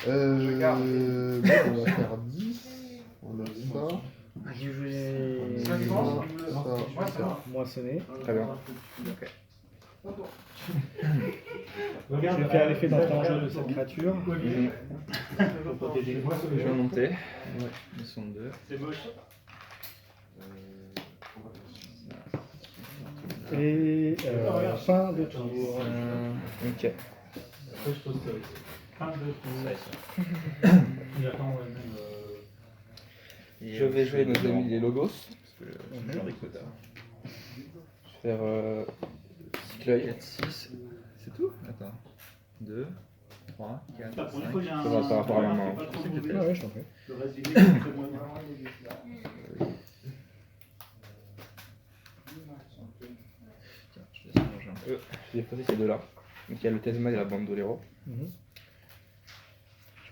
On va faire 10. On va mettre ça. Je vais moissonner. Très bien. Je vais faire l'effet d'entrée en jeu de cette créature. Je vais monter. Ouais, ils sont deux. C'est moche. Et fin de tour. Ok. Après, je pose fin de tour. Il attend, ouais, même. Je vais jouer nos amis les logos. Parce que je suis genre des quotas. Je vais faire Cycloï. 4, 6. C'est tout? Attends. 2, 3, 4, Pour une 5. fois, il y a un. Ça va par rapport à la main. Pas trop Ah mauvais. ouais, je t'en prie. Le reste du deck, c'est très moyen. Tiens, je vais changer un peu. Je vais poser ces deux-là. Donc il y a le Tesma et la Bandolero. Mhm.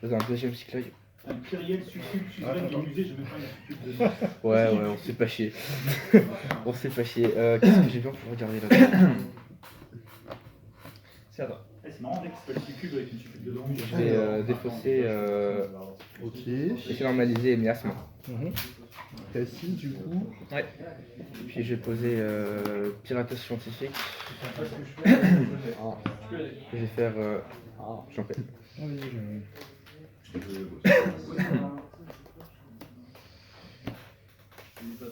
Je fais un deuxième Cycloï. Un Kyriel succube suzeraine du musée, je vais pas une succube de. Ouais, on s'est pas chier. On s'est pas chier. Qu'est-ce que j'ai bien pour regarder là? C'est à toi. Eh, c'est marrant, dès que c'est pas une succube avec une succube dedans. Je vais défausser Ok. effet normalisé et miasme. Cassie du coup. Ouais. Puis je vais poser piratage scientifique. Ah. Je vais faire. J'en fais. Ah oui,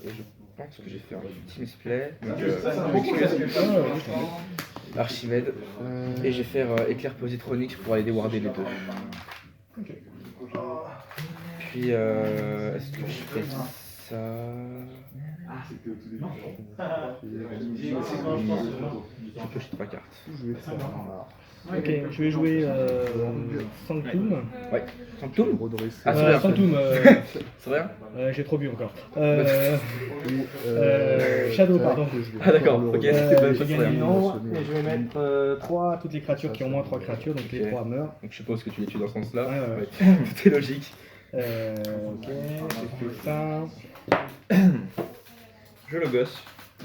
Et je pense que j'ai fait un petit misplay. Donc, je m'excuse. Archimède. Et je vais faire éclair positronique pour aller déwarder les deux. Puis est-ce que je fais ça? Je pioche 3 cartes. Je vais faire. ok, je vais jouer Sanctum. Ouais. Sanctum? Redresser. Ah, c'est bien. Sanctum, C'est vrai? j'ai trop bu encore. Et, Shadow, c'est pardon. vrai que je vais Ah, d'accord, faire le ok. redresser. Je très gagne bien. du nom et je vais mettre 3 à toutes les créatures qui ont moins 3 créatures, donc les Ok. 3 meurent. Donc je suppose que tu les tues dans ce sens-là. Ouais. Tout est logique. Ok, j'ai fait ça. Je le gosse.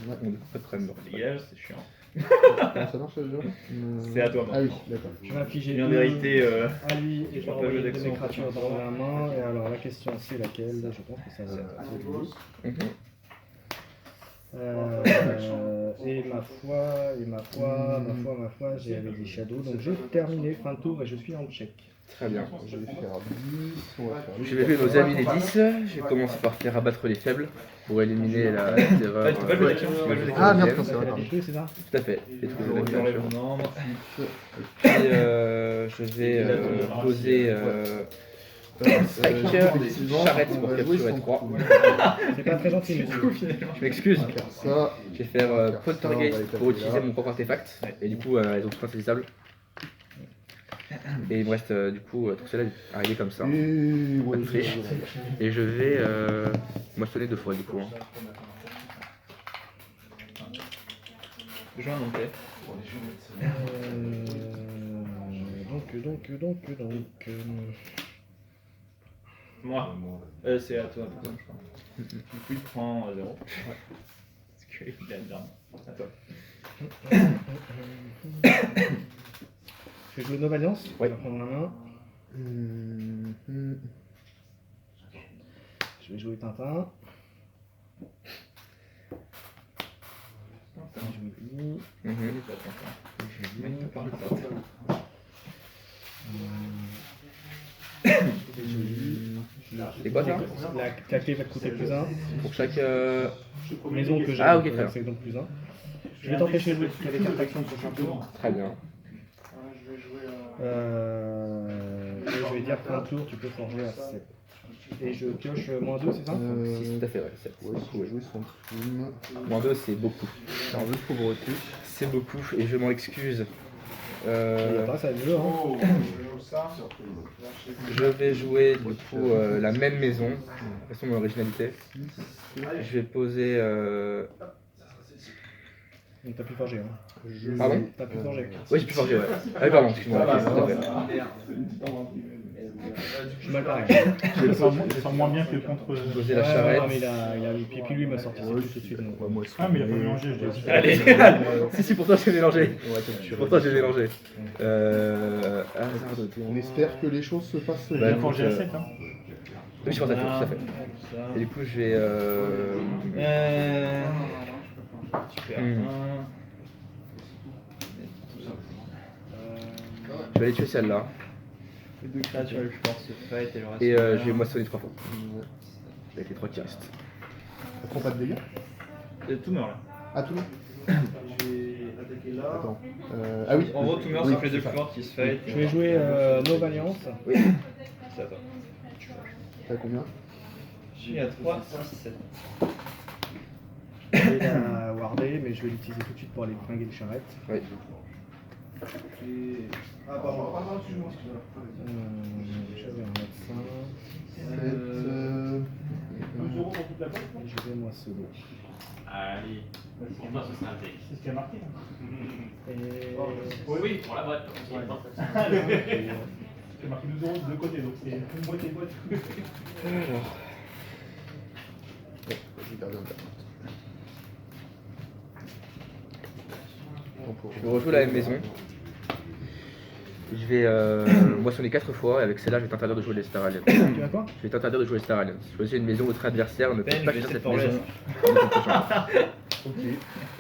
Ouais, on ne peut pas de problème. Dégage, c'est chiant. Comment ça marche déjà C'est à toi, Ah oui, d'accord. Je vais infliger Bien 2 vérité. à lui et je vais je envoyer partage de mes l'action. créatures dans la main. Et alors la question c'est laquelle? Je pense que ça va être lui. Et ma foi, j'ai avec des shadows. Donc j'ai terminé fin de tour et je suis en check. Très bien. Je vais faire 10. On va faire Je vais jouer nos amis les 10. Je vais commencer par faire abattre les faibles pour éliminer la terreur. Ah, tu peux pas jouer d'action. Ah merde, Tout c'est vrai. T'as détruit, c'est ça? à fait. Détruire la J'enlève créature. mon nombre. Puis je vais poser Charrette pour on va jouer capturer sans 3. coup. C'est pas très gentil, monsieur. Je m'excuse. On va faire ça. Je vais faire Ça, on va Poltergeist les pour taper utiliser là. mon propre artefact. Et du coup, elles ont toutes insaisissables. Et il me reste du coup tout cela arrivé comme ça. Et Pas ouais, de friche. Et je vais moissonner 2 fois du coup. Hein. Je vais en monter. Donc. Moi. C'est à toi, putain, je crois. Du coup, il prend 0. Parce qu'il a bien. À toi. Je vais jouer Nova Alliance. Ouais. Je vais prendre la main. Je vais jouer Tintin. Je vais jouer lui. C'est quoi ça? La clé va te coûter plus 1. Pour chaque. Maison que j'ai. Ah, ok, très bien. C'est donc plus 1. Je vais t'empêcher de jouer parce qu'il y a des cartes d'action sur le tour. Très bien. Et je vais dire qu'un tour, tu peux forger à 7. Et je pioche -2, c'est ça 6 tout à fait, ouais. 7. Ouais, si je joue sans plume. -2, c'est beaucoup. C'est un jeu de pauvreté. C'est beaucoup et je m'en excuse. Il n'y a pas ça de jeu, hein. Je vais jouer du coup la même maison, de façon d'originalité. Je vais poser. Donc t'as pu forger, hein. Pardon? T'as pu forger. Oui, j'ai pu forger, ouais. Ah oui, pardon, excuse-moi. ok, c'est vrai. Je suis mal pareil. Je le sens moins bien que contre. Poser la charrette. Non, mais il a et puis lui il m'a sorti ça tout de suite. donc. Ouais, moi, Ah, mais il a pas mélangé, je l'ai dit. Allez, si, si, pour toi j'ai mélangé. Pour toi j'ai mélangé. On espère que les choses se passent Bah, Il a bien. forgé à 7, hein. Oui, je pense à tout à fait. Et du coup, je vais. Super. Je vais aller tuer celle-là. Les 2 créatures les plus fortes se fight et le reste. Et je vais moissonner 3 fois. Avec les 3 qui restent. Ça prend pas de dégâts? Tout meurt là. Ah, tout le monde? Attends. Ah oui. En gros, tout meurt Oui, sauf les 2 c'est ça. plus fortes qui se fight. Je vais jouer Nova Alliance. Oui. C'est à toi. T'as combien? Je suis à 3, 6, 7. Je vais la warder, mais je vais l'utiliser tout de suite pour aller flinguer les charrettes. Oui. Je vais en mettre 5. Et je vais moissonner. Allez, pour moi ce sera un texte. C'est ce qui a marqué. Et... Oui, pour la boîte. C'est marqué 12 € de deux côtés, donc c'est une boîte et boîte. J'ai perdu un carte. Je rejoue la même maison. Je vais moissonner 4 fois et avec celle-là, je vais t'interdire de jouer les Star Alliance. Tu vas quoi? Je vais t'interdire de jouer les Star Alliance. Choisis une maison où votre adversaire ne peut Ben, pas je vais quitter essayer cette de maison. Ok.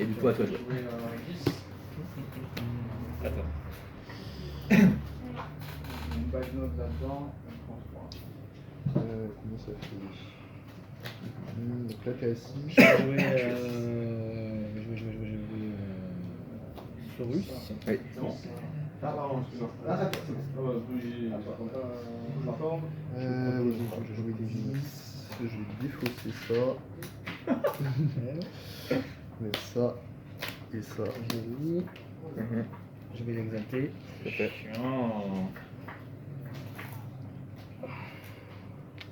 Et du coup, à toi de jouer. À toi. Combien ça fait? Donc là, t'es assis. Je vais jouer Saurus. Oui. Oui, je vais jouer des 10. Je vais défausser ça. Mettre ça. Et ça. Joli. Je vais l'exalter. Tout à fait. Chiant.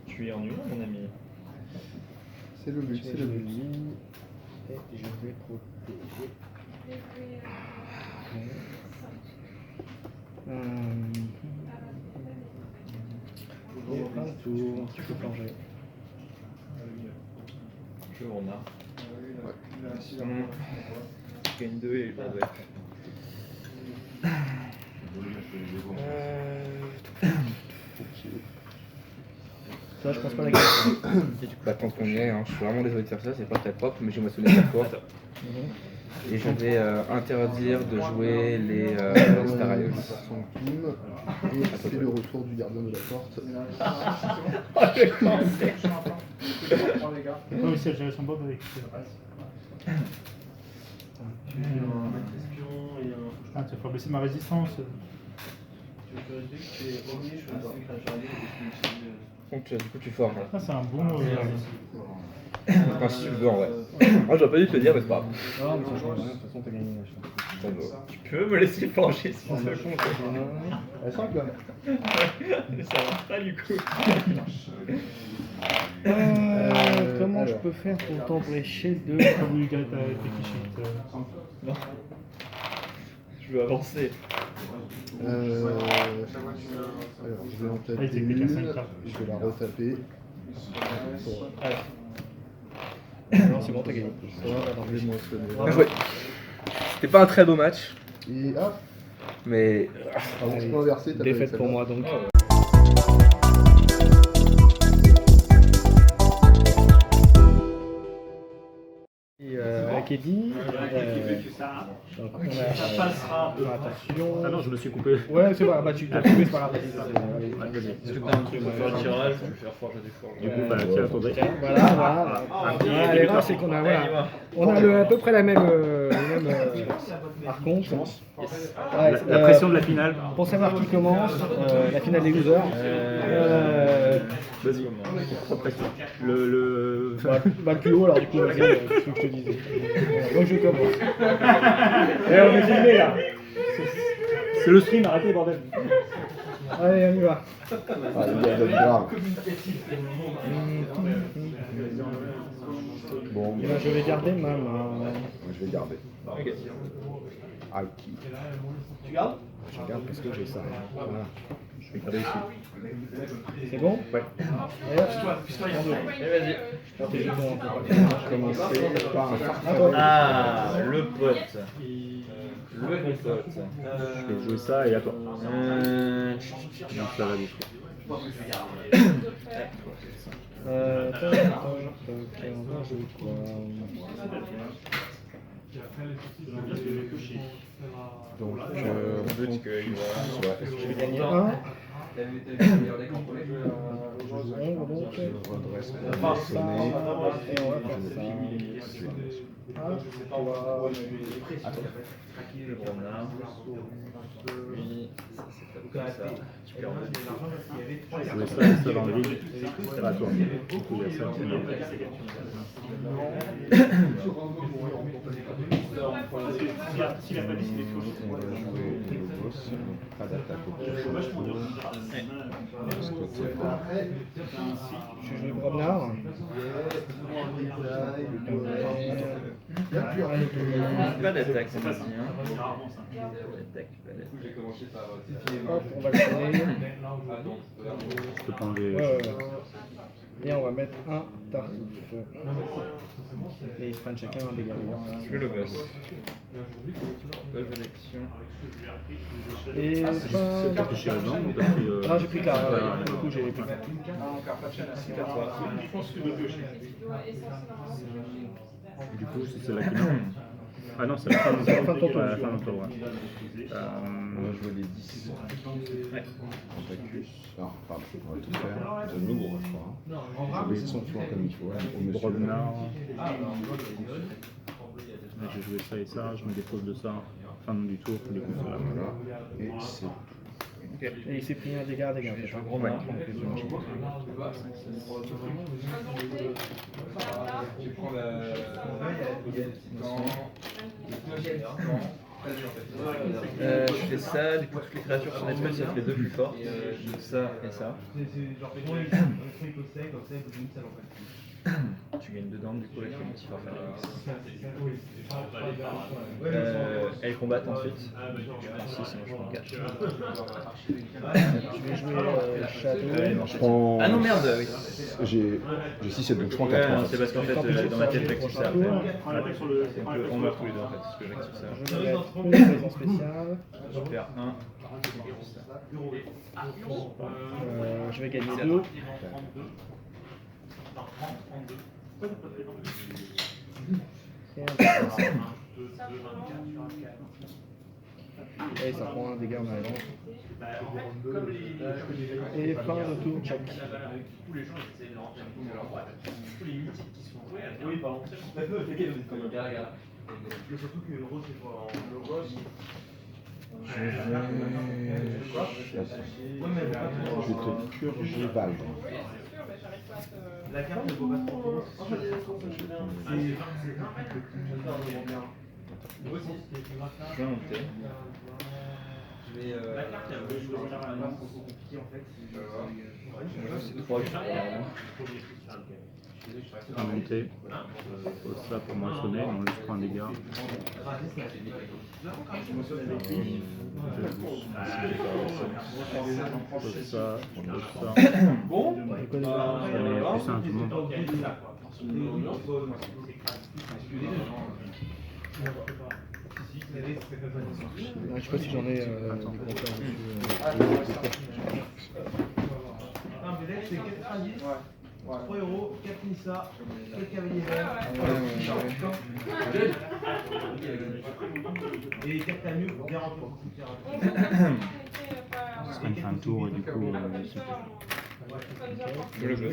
Tu es ennuyeux, mon ami. C'est le but, Je c'est vais le jouer but. lui. Et je vais protéger. Et un tour, tu peux plonger. Je vous remarque. Ouais. Gagne 2 et bon, ouais. Ça, je pense pas la gagner. Bah, tant qu'on y est, hein. Je suis vraiment désolé de faire ça, c'est pas très propre, mais j'ai moissonné 4 fois. Et je vais interdire de jouer les Star Alliance. Sans plume. Et c'est le retour du gardien de la porte. Non, mais c'est son bob avec. Putain, tu vas faire baisser ma résistance. Donc du coup tu formes. Ça, c'est un bon. Enfin, si tu veux en vrai. Moi j'aurais pas dû te le dire, mais c'est pas grave. Non, mais ça change rien, de toute façon, t'as gagné la chance. Ça va. Tu peux me laisser forger si tu veux. Elle sent que Ça marche pas du coup. Comment alors. je peux faire pour t'empêcher de... Oui, t'as été cliché. Non. Je veux avancer. Alors, je vais en taper Allez, t'es quelqu'un, une, cinq cartes. je vais la retaper. Non, c'est bon, t'as gagné. Je vais moissonner. Bien joué. C'était pas un très beau match, Et hop, mais avancement inversé, t'as pas Défaite eu pour celle-là. moi donc. Et avec Eddie, donc on a Ça passera. attention. Ah non, je me suis coupé. Ouais, c'est pas, bah tu t'as coupé, c'est pas grave. Est-ce que t'as un truc pour faire le tirage? Je vais faire forger des forges. Du coup, bah, tiens, attendez. Voilà, l'erreur c'est qu'on a, voilà, on a à peu près la même, par contre, La pression de la finale. pour savoir qui commence, la finale des losers, Vas-y, sans pression. Le... le plus haut alors du coup, vas-y, c'est ce que je te disais. Donc je commence. Et on est filmé là. C'est le stream, arrêtez, bordel. Allez, on y va. Ah, le gars, grave. Bon, Eh ben, je vais garder ma main. moi, je vais garder. Ah, qui Tu gardes? Je garde parce que j'ai ça. Voilà. Je vais garder ici. C'est bon? Ouais. Et hop, Et vas-y. tes jetons un peu. Commencer par un Ah, le pote. Le pote. Je vais jouer ça et à toi. Non, ça va vite. Attends, ok, on va jouer quoi? Donc, Le but qu'il va. Je vais gagner un. je redresse pour moissonner. Et on va faire ça. Le promenade. Lui, ça c'est pas comme ça. Tu perds deux. Je vais ça dans le vide. C'est à toi. Du coup, il y a ça qui est. S'il a pas dit, c'est des choses. On va jouer le boss. Pas d'attaque au prochain tour. Parce que Je vais jouer promenard. Pas d'attaque, c'est pas si hein. Pas d'attaque, pas d'attaque. Hop, on va le sonner. Je peux pas enlever. Ouais. Et on va mettre un tartuffe. Et ils prennent chacun un dégât. Je fais le boss. Page d'action. Et T'as touché la jambe ou t'as pris. Ah, j'ai pris qu'à. Du coup, j'ai pris qu'à. Du coup, c'est celle-là qui meurt. Ah non, c'est la fin de C'est la fin de ton tour. Ouais, la fin de ton tour, ouais. on va jouer les 10. Antacus. Ah, pardon, on va tout faire. J'aime le gros, je crois. Je vais son tour comme il faut. Au monsieur. Brognard. J'ai joué ça et ça, je me dépose de ça. Fin du tour, du coup, c'est là. Voilà. Et c'est Et il s'est pris un dégât, en fait. Hein. Ouais. Je fais ça, du coup toutes les créatures sur Netflix ça fait les deux plus fortes. Donc ça et ça. Tu gagnes dedans du coup avec le motif elles combattent ensuite. Si, sinon je prends 4. Je vais jouer Shadow. je prends. Ah non merde, oui. J'ai 6 et donc je prends Ouais, 4. non, c'est parce qu'en fait dans ma tête j'active ça après. Attaque sur le. Donc on meurt tous les deux en fait, parce que j'active ça. Je vais mettre une présence spéciale. Je perds 1. Je vais gagner 2. Et ça prend un dégât en avant. Et fin de tour, check. Oui, pardon. Surtout que le rose, c'est pas le rose. Je vais te purger Val. La carte ne vaut pas trop. Je vais monter. La carte, elle veut jouer ça c'est compliqué en fait. C'est 3 que je perds. À monter. Pose ça pour moissonner, on juste prend un dégât. Pose ça, pose ça. Bon, Allez, plus un tout le monde. Je sais pas si j'en ai des compteurs dessus. c'est 90. 3 euros, 4 Nissa, 4 cavaliers verts, et 4 Tamu pour garantir pour tout faire. Ça me fait un tour et du coup, Je le bloque.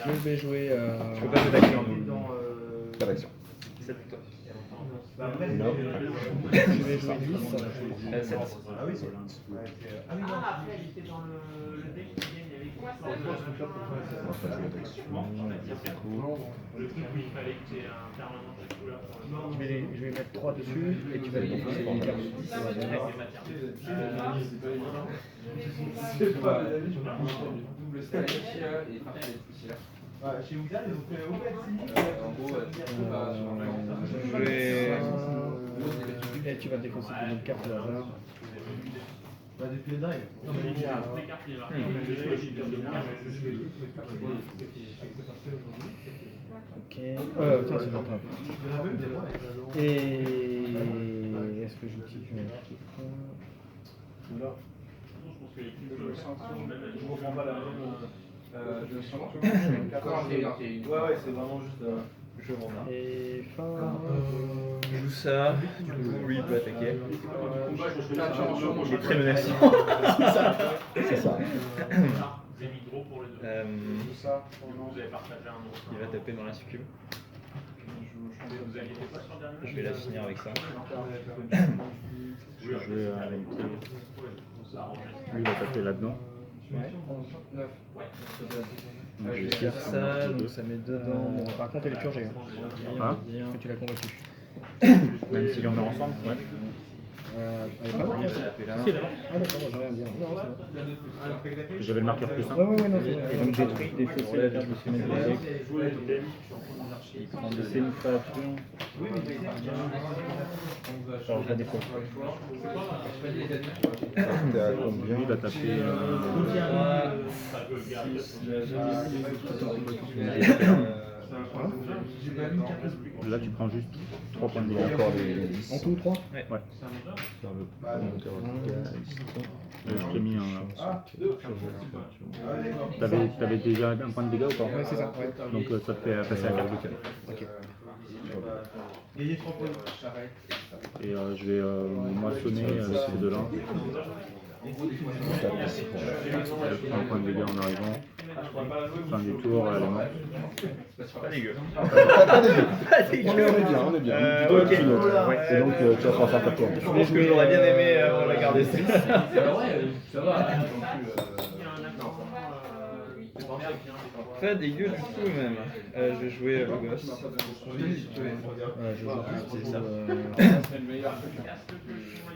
Je vais jouer. Je peux pas jouer d'action. Pas d'action. 7. Je vais jouer 10. 7. Ah oui, c'est. Ah oui, non, après, il était dans le deck qui gagne avec. On va pas jouer d'action. Le truc où il fallait que tu aies un permanent de couleur pour le Je vais mettre 3 dessus et tu vas le défoncer une carte de 10. C'est pas double stack et parfait. Chez Oudan, ils ont fait Et tu vas défoncer une autre carte au hasard. depuis le drive. Ok. Putain, c'est bon. Et est-ce que j'utilise une Je reprends pas la même. Ouais, c'est vraiment juste. Je m'en ai. Et fin. Je joue ça, du coup lui il peut attaquer. Il est très menaçant. C'est ça. Il va taper dans la succube. Je vais la finir avec ça. je vais lui il va taper là-dedans. Donc, Je vais faire ça, donc ça met dedans. Par contre, elle est purgée. Hein Que tu l'as combattu. Même si on est ensemble, ouais. Elle est pas morte. Je vais taper là. Ah d'accord, j'ai rien à dire. Non, c'est bon. J'avais le marqueur plus 1. Ouais, non, c'est bon. Et donc j'ai pris des fausses la carte de ce mec. Il prend de ses créatures. Alors je la dépose. T'es à combien? Lui il va taper. Là tu prends juste 3 points de dégâts. Encore les 10. En tout, 3 Ouais. Ouais. Faire le monteur Je t'ai mis un. T'avais déjà un point de dégâts ou pas? Ouais, c'est ça. Ouais. Donc ça te fait passer à 4 de calme. Ok. Gagner 3 points. Et je vais moissonner ces deux-là. Je prends un point de dégâts en arrivant. Fin du tour, elle est morte. Pas dégueu. On est bien. Du Ok. pilote. Et donc tu vas pouvoir faire ta tour. Je pense que j'aurais bien aimé regarder ça. Ouais, ça va. Pas dégueu du tout même. Je vais jouer le gosse.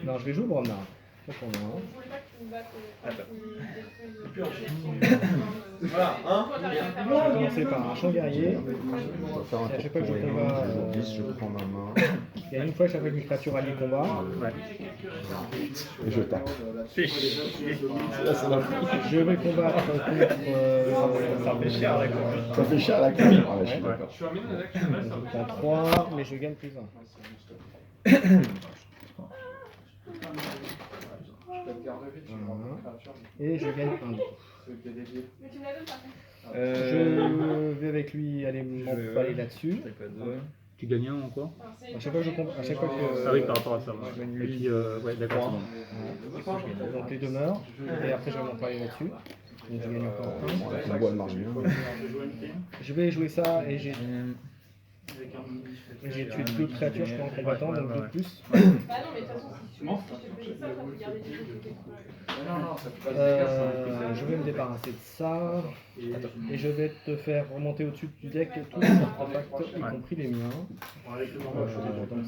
Non, je vais jouer Bromnar. Ça pour moi. Voilà, hein. Je vais commencer par un champ guerrier. On va faire un À chaque fois tour que je pour combat, je prends ma main il y a une fois que chaque fois qu'une créature alliée combat, et je tape. Fais chier. je vais combattre contre. Ça fait cher la con. Ça fait cher à la carte. Ah ouais, je suis d'accord. Je prends 3, mais je gagne plus 1. Et je gagne 1. Je vais avec lui aller m'emballer là-dessus. Tu gagnes un en quoi? À chaque fois que je combat, à chaque fois que. Ah oui, par rapport à ça. je gagne Et lui. puis, ouais, d'accord. Donc les deux meurent. Et après je vais m'emballer là-dessus. Donc je gagne encore un. La boîte marche bien. Je vais jouer ça et j'ai tué 2 créatures, je crois, en combattant, donc 2 de plus. Bah non, mais de toute façon, si tu fais ça, ça peut garder des choses de tes Je vais me débarrasser de ça. Et je vais te faire remonter au-dessus du deck tous les artefacts, y compris les miens. Donc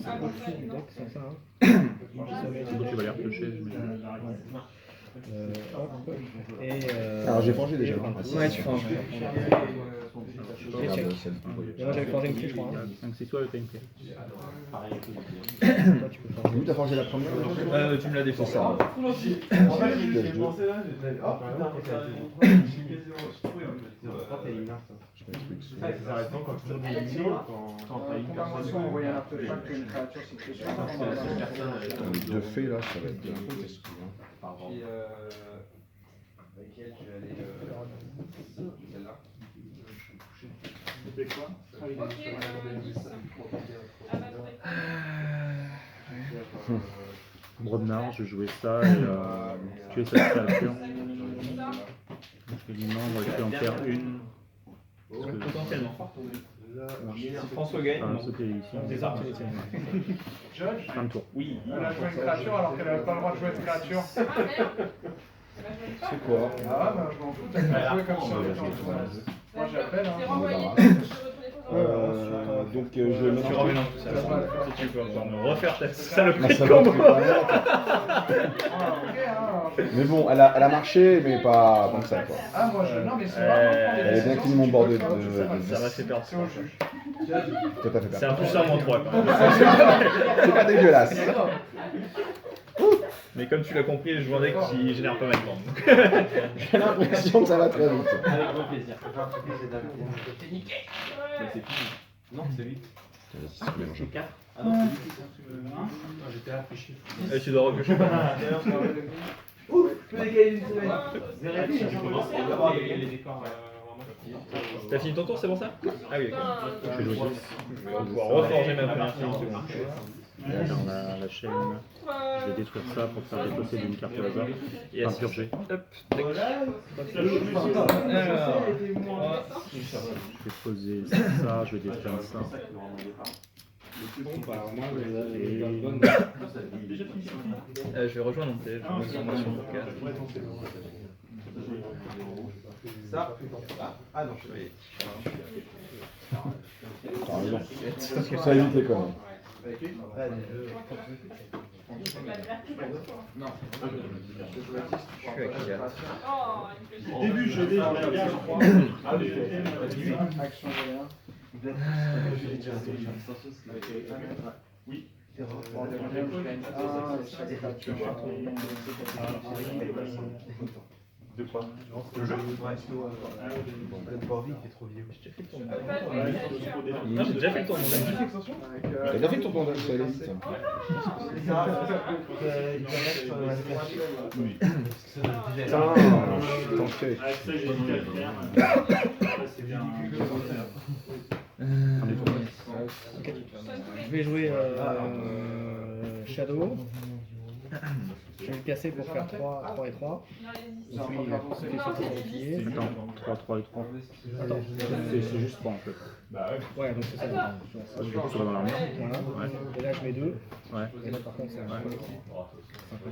c'est au-dessus du deck, c'est ça. Tu vas les repiocher. Alors j'ai forgé déjà. Ouais, tu forges. Et check. Et moi j'avais forgé une clé, je crois. Hein. Donc c'est toi le time clé. Toi, tu peux forger. Où t'as forgé la première déjà Tu me l'as défoncé. ça. En fait, j'y ai pensé là, j'ai dit, oh putain, je suis quasiment trouvé. C'est arrêtant quand tu as une personne. Envoyer un artefact ou une créature si tu es sûr. Les deux fées là, ça va être bien. Laquelle je vais aller. Celle-là. C'était quoi? Brodnar, je jouais ça et tuer cette créature. Je lui demande, tu peux en faire une. Potentiellement. Si François gagne, Enfin, sauter ici. Des arts, tu les tiens. Judge, Fin de tour. oui. elle a joué une créature alors qu'elle n'avait pas le droit de jouer une créature. Ah merde. C'est quoi? Ah bah je m'en fous, t'as qu'à jouer comme ça. Moi j'appelle. C'est Hein. renvoyé. Donc je vais Tu remets tout ça. Si tu peux encore me refaire ta saloperie Ça de va combo. Mais bon, elle a marché, mais pas comme ça quoi. Ah moi je. Non mais c'est vraiment. Elle a bien clean mon bord de Ça m'a fait perdre. C'est au juge. Toi t'as fait C'est un perdre. plus ça en 3 quand même. C'est pas dégueulasse. Mais comme tu l'as compris, je joue un deck qui génère pas mal de temps. J'ai l'impression que ça va très vite. Avec grand plaisir. C'est niqué. Non, c'est 8. C'est 4. Ah non, c'est 8 tu veux 1. J'étais réfléchi. Et tu dois repiocher. Ouf, je peux décaler une semaine. Vérifie, je commence à avoir les décors. T'as fini ton tour, c'est pour ça? Ah oui, ok. Je vais jouer. Je vais pouvoir reforger ma première fille. Dans la chaîne, je vais détruire ça pour faire défausser d'une carte au hasard. Enfin, purger. Hop. Je vais poser ça, je vais détruire ça. Je vais rejoindre mon télé, je vais mettre formation pour 4. Ça. Ah non, je vais. T'as raison. Ça évite les conneries. Non. Je suis à 4. Au début je l'ai bien je crois. Action générale. Oui. De quoi? Le jeu? Non, j'ai déjà fait le tour de mon deck. T'as déjà fait ton tour de ça allait vite. Putain, t'en fais. Avec ça j'ai dit à faire. C'est bien. Je vais jouer Shadow. Je vais le casser pour faire 3 et 3. Et puis il fait sortir sur le pied. Attends, 3, 3 et 3. Attends. C'est juste 3 en fait. Bah ouais. Ouais, donc c'est ça. Du coup, ça va dans l'armure. Voilà. Et là je mets 2. Ouais. Et là par contre c'est un collectif.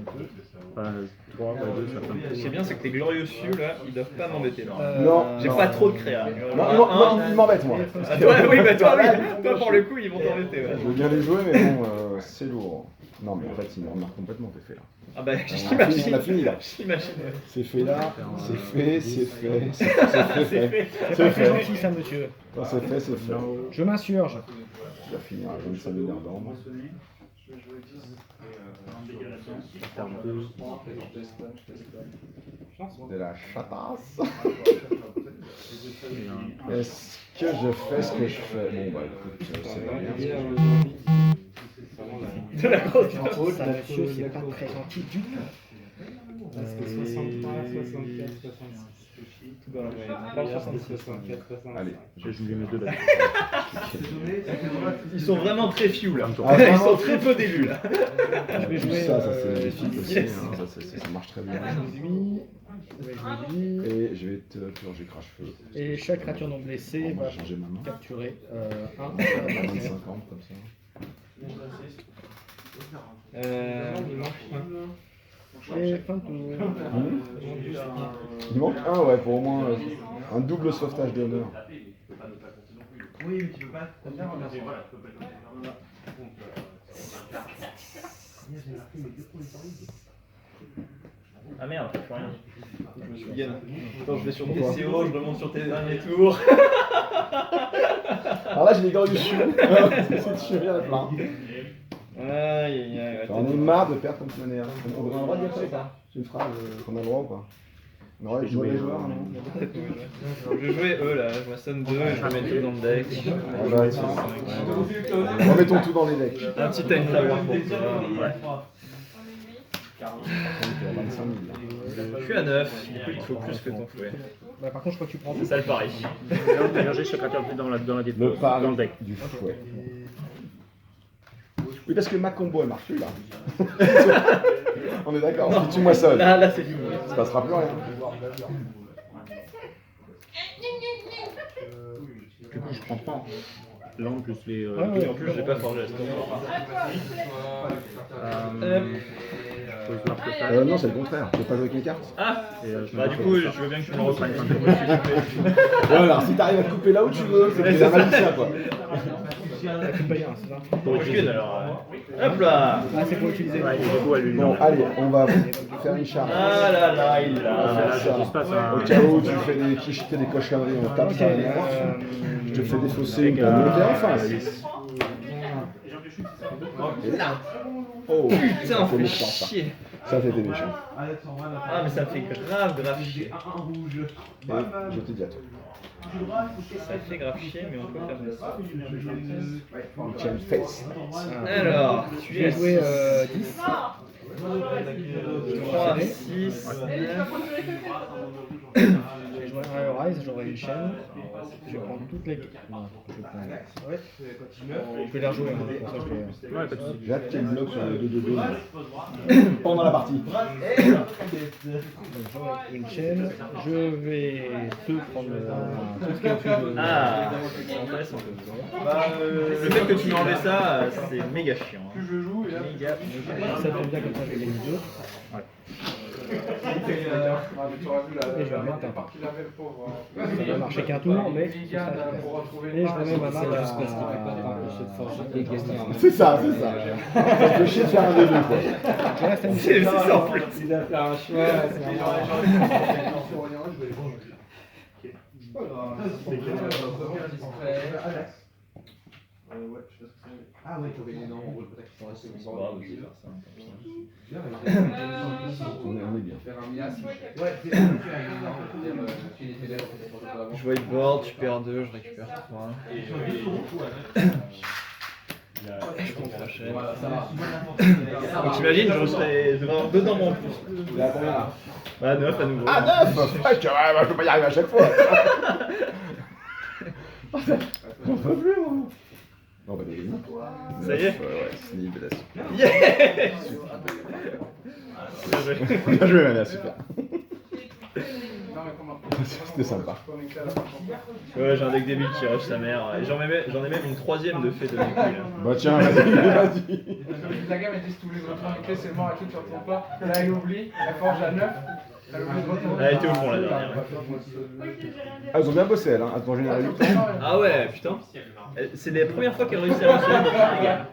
52. Enfin, 3, 2, ça fait Ce qui est bien, c'est que les glorieux cieux là, ils doivent pas m'embêter là. Non. J'ai pas trop de créa. Non, il m'embête moi. Ah, toi, oui, bah toi, oui. Toi, pour le coup, ils vont t'embêter. Ouais. Je veux bien les jouer, mais bon, c'est lourd. Non, mais en fait, il me remarque complètement tes faits là. Ah bah, On a fini là. j'imagine. C'est fait là, c'est fait, c'est fait, c'est fait. C'est pas gentil ça monsieur. Quand c'est fait, c'est fait. Je m'insurge. Tu vas finir à 25 000 d'armes. De la chatasse. Est-ce que je fais ce que je fais? Bon bah écoute, c'est pas bien. De la grosse. Ça monsieur c'est pas très gentil du tout. C'était 63, 64, 66. Tout dans la moyenne. Pas 66. 64, 66. Allez, J'ai joué mes deux là. Ils sont vraiment très few là. Ah, Ils vraiment sont très peu d'élus là. Je vais jouer ça c'est magnifique aussi, yes. hein, ça marche très bien. lui. Je vais jouer lui. Et je vais te purger crache-feu. Et chaque créature non blessée On va va changer ma main. capturer un. On va 25 ans comme ça. Il manque Et fin de tour. Il manque un, ouais, pour au moins un double sauvetage d'honneur. Oui, mais tu peux pas. Ah merde, je fais rien. Je me souviens. Quand je vais sur TCO, je remonte sur tes derniers tours. Alors là, j'ai les gants du chou. C'est tuer à plein. Aïe aïe aïe. J'en ai marre de perdre contre Manéa. On a le droit de dire ça ou pas? C'est une phrase qu'on a le droit ou pas? On a le droit de jouer les joueurs, non? Je vais jouer eux là, je m'assonne 2 et je vais mettre tout dans le deck. Remettons tout dans les decks. Un petit time tower pour toi. Ouais. 25 000 là. Je suis à 9, du coup il te faut plus que ton fouet. Bah, par contre, je crois que tu prends. C'est ça le pari. D'ailleurs, j'ai secrétaire dans la Le dans pari le deck. du fouet. Oui, parce que ma combo elle marche plus là. On est d'accord, si tu moissonnes, Là c'est fini. ça se passera plus rien. Du coup, je prends pas. L'an plus les. Et en plus je l'ai pas forgé à ce moment. Non, c'est le contraire. Tu veux pas jouer avec mes cartes? Ah Et, bah du coup je veux bien que tu me le reprennes. Ouais, alors si t'arrives à te couper là où tu veux, c'est un magicien quoi. Aucune alors. Hop là. Ah, c'est pour utiliser. Ouais, il est beau à lui. Bon, allez, on va faire une charge. Ah là là, il On va a. faire ça. se passe un- Au cas où tu fais des clichetés, des cochonneries, on tape ça. Je te fais défausser une monter en face. Et là. Oh, Putain, ça fait fait méchant ça. chier. Ça fait des méchants. Ah mais ça me fait grave chier. Et je te dis à toi. Ça fait grave chier mais on peut faire ça. Tiens, face. Alors, tu Je vais es jouer 10. 3, 6, 9. Je vais jouer un Rise, j'aurai une chaîne. Je vais prendre toutes les. Non, je vais prendre. Ouais. Je vais les rejouer, hein, pour ça je vais. Ouais, pas de soucis. J'ai hâte qu'il bloque sur le 2-2-2 pendant la partie. Donc, j'aurai une chaîne. Je vais te prendre tout ce qui est au-dessus de. Ah, intéressant. Le fait que tu m'aies enlevé ça, c'est méga chiant. Hein. Méga. Ça fait bien comme ça, je vais gagner 2. Et je vais remettre un pas. Ça va marcher qu'un tour, mais ce sera efficace. Et je remets ma main à. C'est ça, c'est ça. Ça fait chier de faire un 2-2 quoi. Je reste à une C'est ça en plus. Ah ouais, tu gagné dans mon rôle peut-être. On est bien. Je vois une board, je perds 2, je récupère 3. Je compte la chaîne. Donc t'imagines, je serais devant 2 dans mon plus. Il est à combien là? Bah 9 à nouveau. Ah 9. Ouais, je peux pas y arriver à chaque fois. J'en peux plus moi. Non, bah des lignes. Ça y est. Ouais, c'est une belle Yeah. Bien joué. Bien joué, Mania, super. C'était sympa. Ouais, j'ai un deck débile qui rush sa mère. Et j'en ai même une 3ème de fait de deck là. Bah tiens, vas-y. La gamme, elle dit tous les autres clés, c'est mort et tout, tu retrouves pas. Là, elle oublie, elle forge à 9. Elle oublie de retourner. Elle était au fond la dernière. Ah, ils ont bien bossé, elle, hein. Attends, général 8 ans. Ah ouais, putain. C'est la première fois qu'elle réussit à réussir les gars.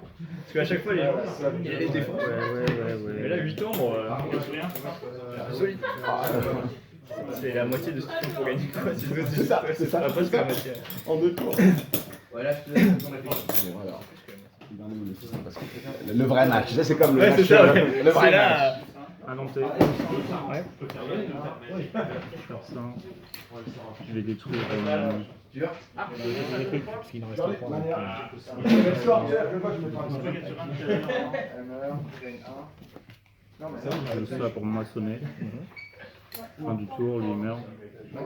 Parce qu'à chaque fois, les gens, ils les défoncent. Ouais. Mais là, 8 ans, solide. C'est la moitié de ce qu'il faut pour gagner quoi. C'est ça, c'est ça. Pas presque la moitié. En 2 tours. Ouais, là, je te laisse ton avis. Bon, alors. Il va nous le faire parce que le vrai match, là c'est comme le Ouais, match. c'est ça, ouais. Le vrai C'est match. là. Inventé. Ouais. Faire ça. Je vais détruire. Des trucs, parce qu'il en reste 3. Je joue ça pour moissonner. Fin du tour, lui il meurt. Et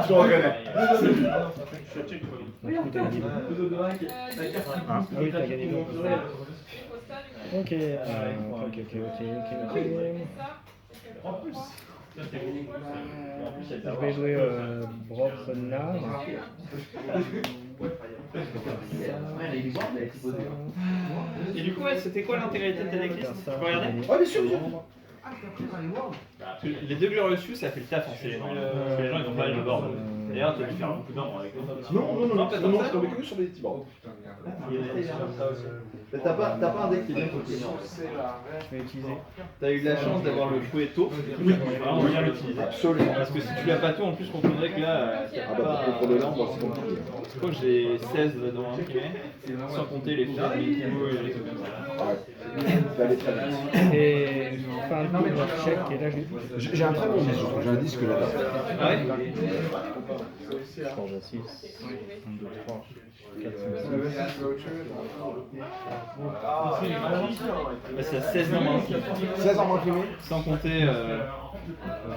Je reconnais. Ah oui, t'as gagné. Ok, ok. Je vais jouer Brobna. Et du coup, ouais, c'était quoi l'intégralité de ta decklist? Tu peux regarder? Ouais, bien sûr. Les deux que j'ai reçus, ça fait le taf en CM. Parce que les gens ils ont pas le board. D'ailleurs, tu as dû faire beaucoup d'ordre avec eux. Non, je tombais que sur des petits bords. Mais t'as pas un deck qui est bien copié. Je vais utiliser. T'as eu de la chance d'avoir le fouet tôt. Oui, vraiment bien l'utiliser. Absolument. Parce que si tu l'as pas tout, en plus, contre le deck là, Ah bah, contre le lampe, c'est compliqué. je crois que j'ai 16 dans l'imprimé, sans compter les frais, les kilos et les trucs comme ça. Ça allait très vite. Et fin de tour, je check. Et là, J'ai un très bon disque, j'ai un disque là-bas. Ah ouais? Je change à 6. 1, 2, 3, 4, 5, 6. Bah, c'est à 16 dans l'imprimé. 16 en imprimé. Sans compter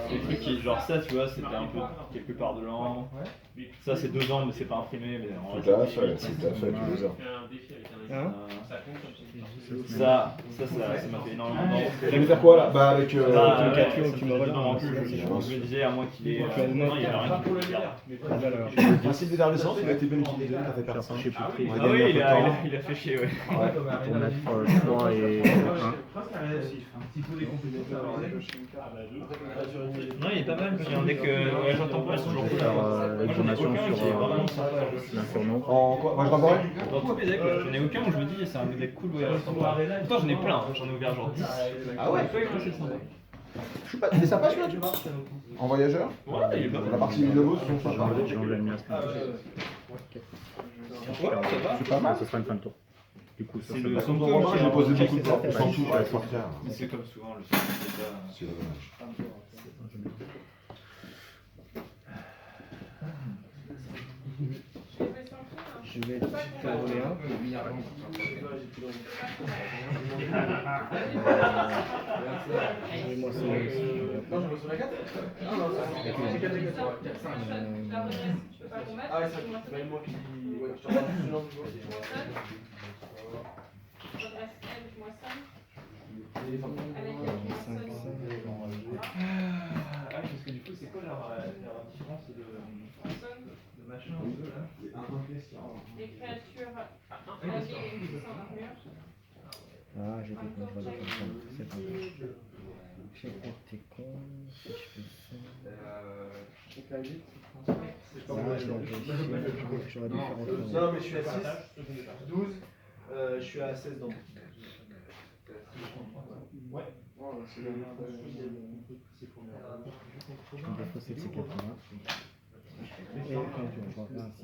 les trucs qui, genre ça, tu vois, c'était un peu quelque part de l'an. Ça, c'est 2 ans, mais c'est pas imprimé. Mais en vrai, Tout à fait, tu les as. Hein? Ça m'a fait énormément d'ordre. Tu veux faire quoi là? Bah avec Bah, Catio, tu me non, relances. en plus, je me disais, à moins qu'il ait. Non, il y avait rien qui pouvait le faire. le principe d'énervescence, il a été bien utilisé, t'as fait personne. Ah oui, il a fait chier, ouais. Pour mettre 3 et 1. Non, il est pas mal, parce qu'il y a un deck, ouais, j'entends pas, c'est toujours cool. Faire Moi, j'en ai l'exclamation aucun qui est sur vraiment sympa. l'infurnon. En quoi? Moi je rembourrais? Dans tous mes decks, j'en ai aucun où je me dis, c'est un deck cool, ouais, sympa. Pourtant, j'en ai plein, j'en ai ouvert genre 10. Ah ouais? C'est sympa. Je suis pas. Il est sympa celui-là, tu vois? En voyageur? Ouais, il est pas mal. La partie Lenovo, sont sympas. J'ai enlevé le mien. C'est pas mal. Ce sera une fin de tour. Du coup, ça C'est se le passe. son Moi j'ai posé beaucoup de temps. c'est Sans tout, ouais, faut faire. Mais c'est comme souvent, le son, c'est pas. C'est dommage. Je vais rouler un. Je vais moissonner aussi. La redresse, tu peux pas combattre. Ah ouais, c'est moi qui. Ouais, je te redresse elle, je moissonne. Avec Ah, parce que du coup, c'est quoi la différence de machin un peu là? des créatures alliées et une puissance armure. Ah, j'ai des contrôles comme ça. C'est pas grave. J'ai été con. Si je fais ça. Ah, je l'aurais dû faire autrement. Non, mais je suis à 6, 12, je suis à 16 dans. Ouais. Je vais défausser de ces 4-là. Et quand tu vas faire un 6.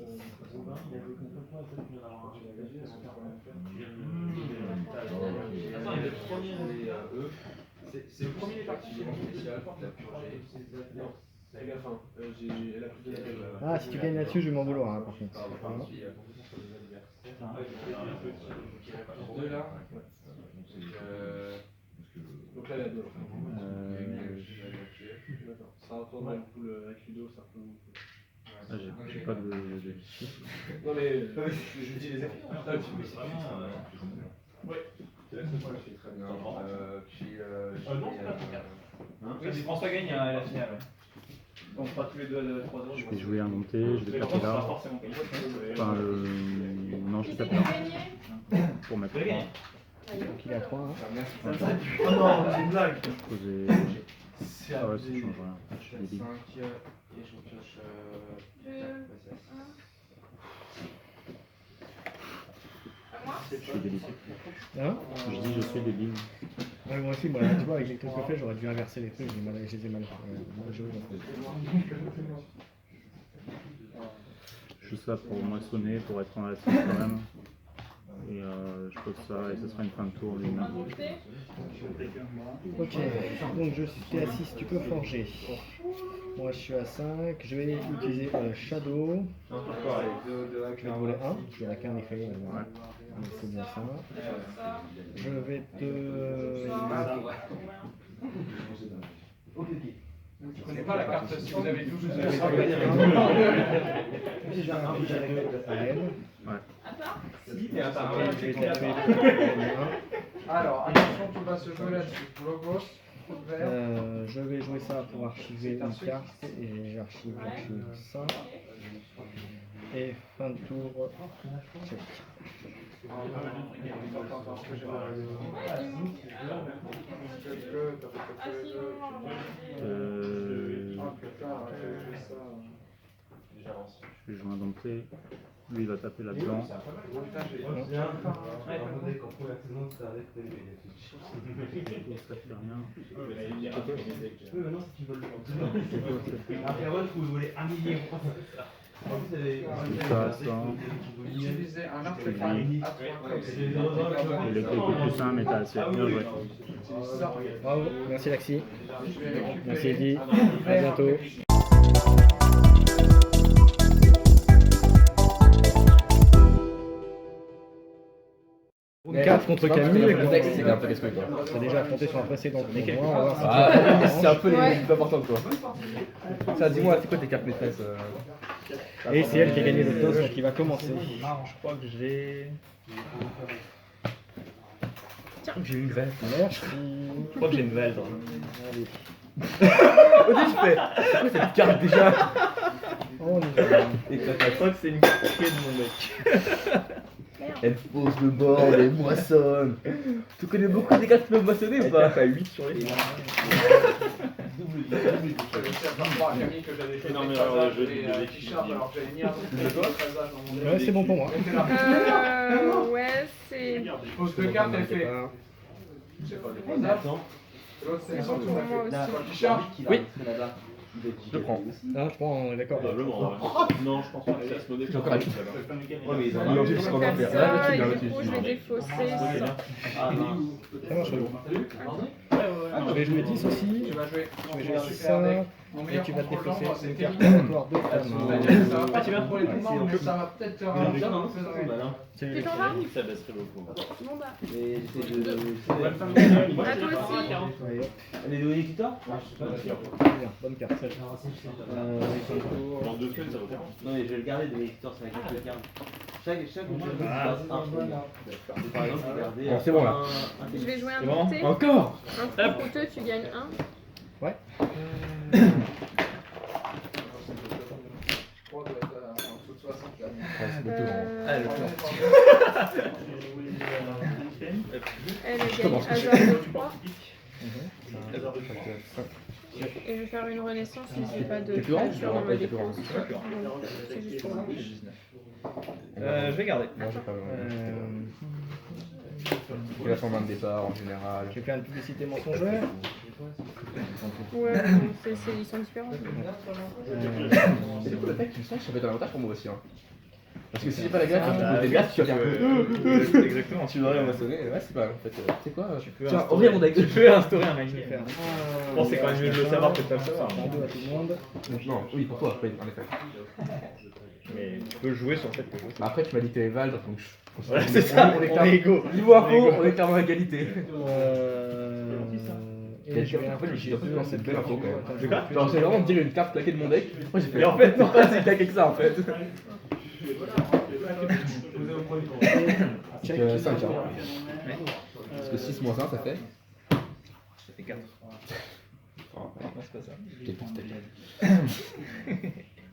Attends, il est le premier. C'est le premier parti spécial. Elle a plus de Ah, si tu gagnes là-dessus, je vais m'en vouloir, hein, par contre. Deux là. Donc là, elle a deux. Ça retourne avec tout le avec Ludo, ça retourne. Ah, j'ai pas de chiffres. Non mais je dis les effets. Ouais. Très bien. Oui, si François gagne à la finale. On fera tous les deux à 3 euros. Je vais jouer un monté, je vais taper là. Enfin, non, je vais taper là. Pour mettre 3. Donc il est à 3. Hein. Oh non, c'est une blague. Poser. Ah ouais, ça change rien. Je suis débile. Et je pioche. Je suis débile. Hein? Je dis je suis débile. Ouais, moi aussi, moi, tu vois, avec les trucs que je fais, j'aurais dû inverser les trucs, je les ai mal joués. Je joue ça pour moissonner, pour être en assise quand même. Et je pose ça et ce sera une fin de tour lui-même. Ok, donc je suis à 6, tu peux forger. Moi je suis à 5, je vais utiliser Shadow. Je vais en voler un, il n'y en a qu'un effet. Ouais. C'est bien ça. Je vais te. Je connais pas la carte si vous avez tout. J'ai un à elle. Ouais. Je vais taper. Alors, attention, tout va se jouer là-dessus. Logos, vert. Je vais jouer ça pour archiver une carte et j'archive ça. Et fin de tour. Check. Je vais jouer un dompté. Lui il va taper là-dedans. Ça fait rien. Utiliser un artefact à 3 Il est plus simple mais t'as assez. Bien joué. Bravo, merci Laxi. Merci Eddie. À bientôt. Round 4 contre Camille. Le contexte, c'est un peu l'esprit quoi. T'as déjà affronté sur un précédent tournoi. On va voir si c'est un peu les plus importantes quoi. Ça, dis-moi, c'est quoi tes cartes maîtresses Et c'est elle qui a gagné le toss, donc il va commencer. Je crois que j'ai. Tiens, j'ai une veste. Merci. Je crois que j'ai une valve. Allez. Au début, je fais. C'est quoi cette carte déjà On y va. Je crois que c'est une carte de mon mec. Elle pose le bord, elle moissonne. Tu connais beaucoup des cartes qui peuvent moissonner ou pas? T'as 8 sur les 10. Ouais, c'est bon pour moi. Ouais, c'est. Pose de carte, elle fait. L'autre, c'est Pour moi aussi. Oui. Je prends. Ah, je prends, d'accord. Non, je pense pas que ça se modèle. J'ai encore un truc. Je vais faire ça, et du coup, je vais défausser ça. Ça marche. Je vais jouer 10 aussi. Tu vas jouer. Je vais jouer Super ça. deck. Mon Et meilleur tu vas te contrôle défausser c'est une carte terrible. aléatoire de ta main. Ça va pas bien pour les tournois, donc ça va peut-être te rendre bien dans le Tu t'en vas? Ça baisserait beaucoup. Bon bah. Bonne fin de À toi aussi. Allez, hop. Elle est donnée qui t'a Bien, bonne carte. Dans 2 semaines, ça va faire. Non, mais je vais le garder de l'éditeur, c'est la carte de carte. Chaque passe un. Par exemple, regardez. C'est bon là. Je vais jouer un bon monté. Encore Un truc coûteux, tu gagnes 1. Ouais. Je crois que en dessous de 60 là. Elle gagne hasard de 3. Et je vais faire une renaissance si j'ai pas de créature dans ma défense. C'est juste pour moi. Je vais garder. Non, j'ai pas Il a son main de départ en général. Je vais faire une publicité mensongère. Ouais, bon, ils sont différents. C'est cool le fait que tu sens que ça fait un avantage pour moi aussi. Hein. Parce que si j'ai pas la gaffe, quand tu poses des cartes, tu vas faire Exactement, tu devrais moissonner. Ouais, c'est pas en fait. C'est quoi Tu peux tiens, instaurer- ouvrir mon deck. Tu peux instaurer un magnet. Faire Bon, c'est quand même mieux de le savoir que de pas le savoir. Cadeau à tout le monde. Non, oui, pour toi, oui, en effet. Mais tu peux jouer sur le fait que je. Après, tu m'as dit que t'avais Val, donc je. Voilà, c'est ça, on est égaux. Niveau info, on est clairement à égalité. Et je vais infliger 2 à cette belle info quand même. Genre, c'est vraiment de dire une carte claquée de mon deck. Moi, j'ai fait. Et en fait, non, c'est claqué que ça en fait. Check. 5 hein. Parce que 6 moins 1, ça fait. Ça fait 4. Oh, Non, c'est pas ça. quel porte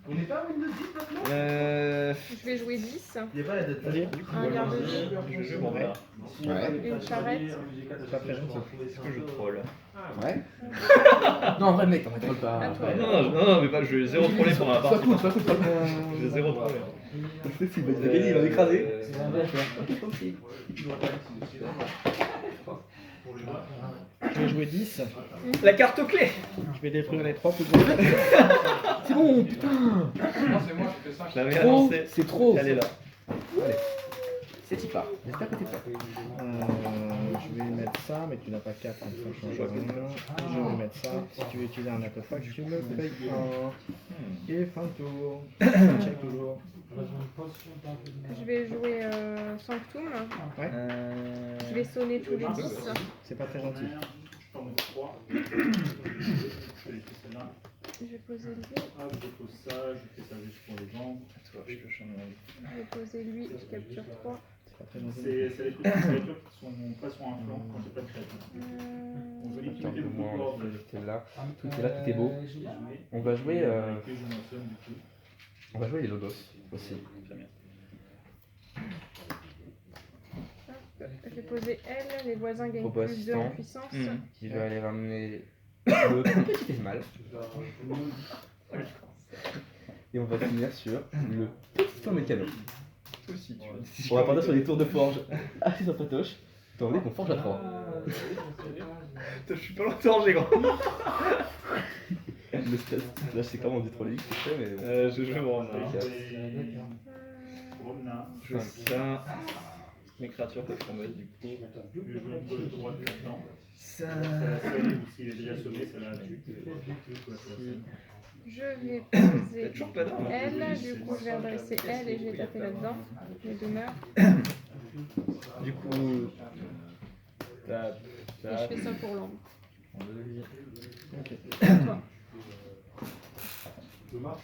On n'est pas à Windows 10 maintenant Je vais jouer 10. Vas-y. Un garde de vie, Je joue mon père. Ouais. une charrette. C'est pas très gentil. Est-ce que je troll? Ouais. Non, en vrai, mec, t'en contrôle pas. À toi. Non, mais pas, je vais zéro troller pour ma part. Sois cool, sois cool. Je vais zéro troller. Il va gagner, il va m'écraser. Je vais jouer 10. La carte aux clés. Je vais détruire les 3 plus gros. C'est bon, putain. Non, c'est moi, je fais 5. Je l'avais Trop, annoncé. c'est trop. Elle est là. C'est y part. J'espère que t'es prêt. Je vais mettre ça, mais tu n'as pas 4, donc ça change rien. Je vais mettre ça. Si tu veux utiliser un artefact, tu me payes 1. Et fin de tour. Check toujours. Je vais jouer Sanctum. Ouais. Je vais sonner tous les 10. C'est pas très gentil. Je vais poser lui. Je pose ça, je fais ça juste pour les gens. Toi, je peux changer. Je vais poser lui, je capture 3. C'est pas très gentil. C'est les trucs de créatures qui sont pas sur un flanc quand j'ai pas de créature. On veut Attends, limiter beaucoup moi, de on va jeter là. Tout est là, tout est beau. On va jouer. On va jouer les Lodos aussi. Je vais poser elle, les voisins gagnent Robot plus 2 en assistant. puissance. Qui va aller ramener le petit Esmal. Et on va finir sur le petit temps mécano. On va partir sur des tours de forge assez sympatoches. Étant donné qu'on forge à 3. Je suis pas longtemps, j'ai grand. Le stress, là c'est clairement du trop c'est fait, mais bon. Je joue Romna. Romna. Je fais ça. Mes créatures peuvent tomber du coup. Je joue une pose de droit de temps. Ça. S'il est déjà sommé, ça la tue. Je vais poser toujours pas d'armes. elle, du coup je vais adresser elle et je vais taper là-dedans. Les demeures. Du coup. Tape, Et je fais ça pour l'ombre. Ok. Toi.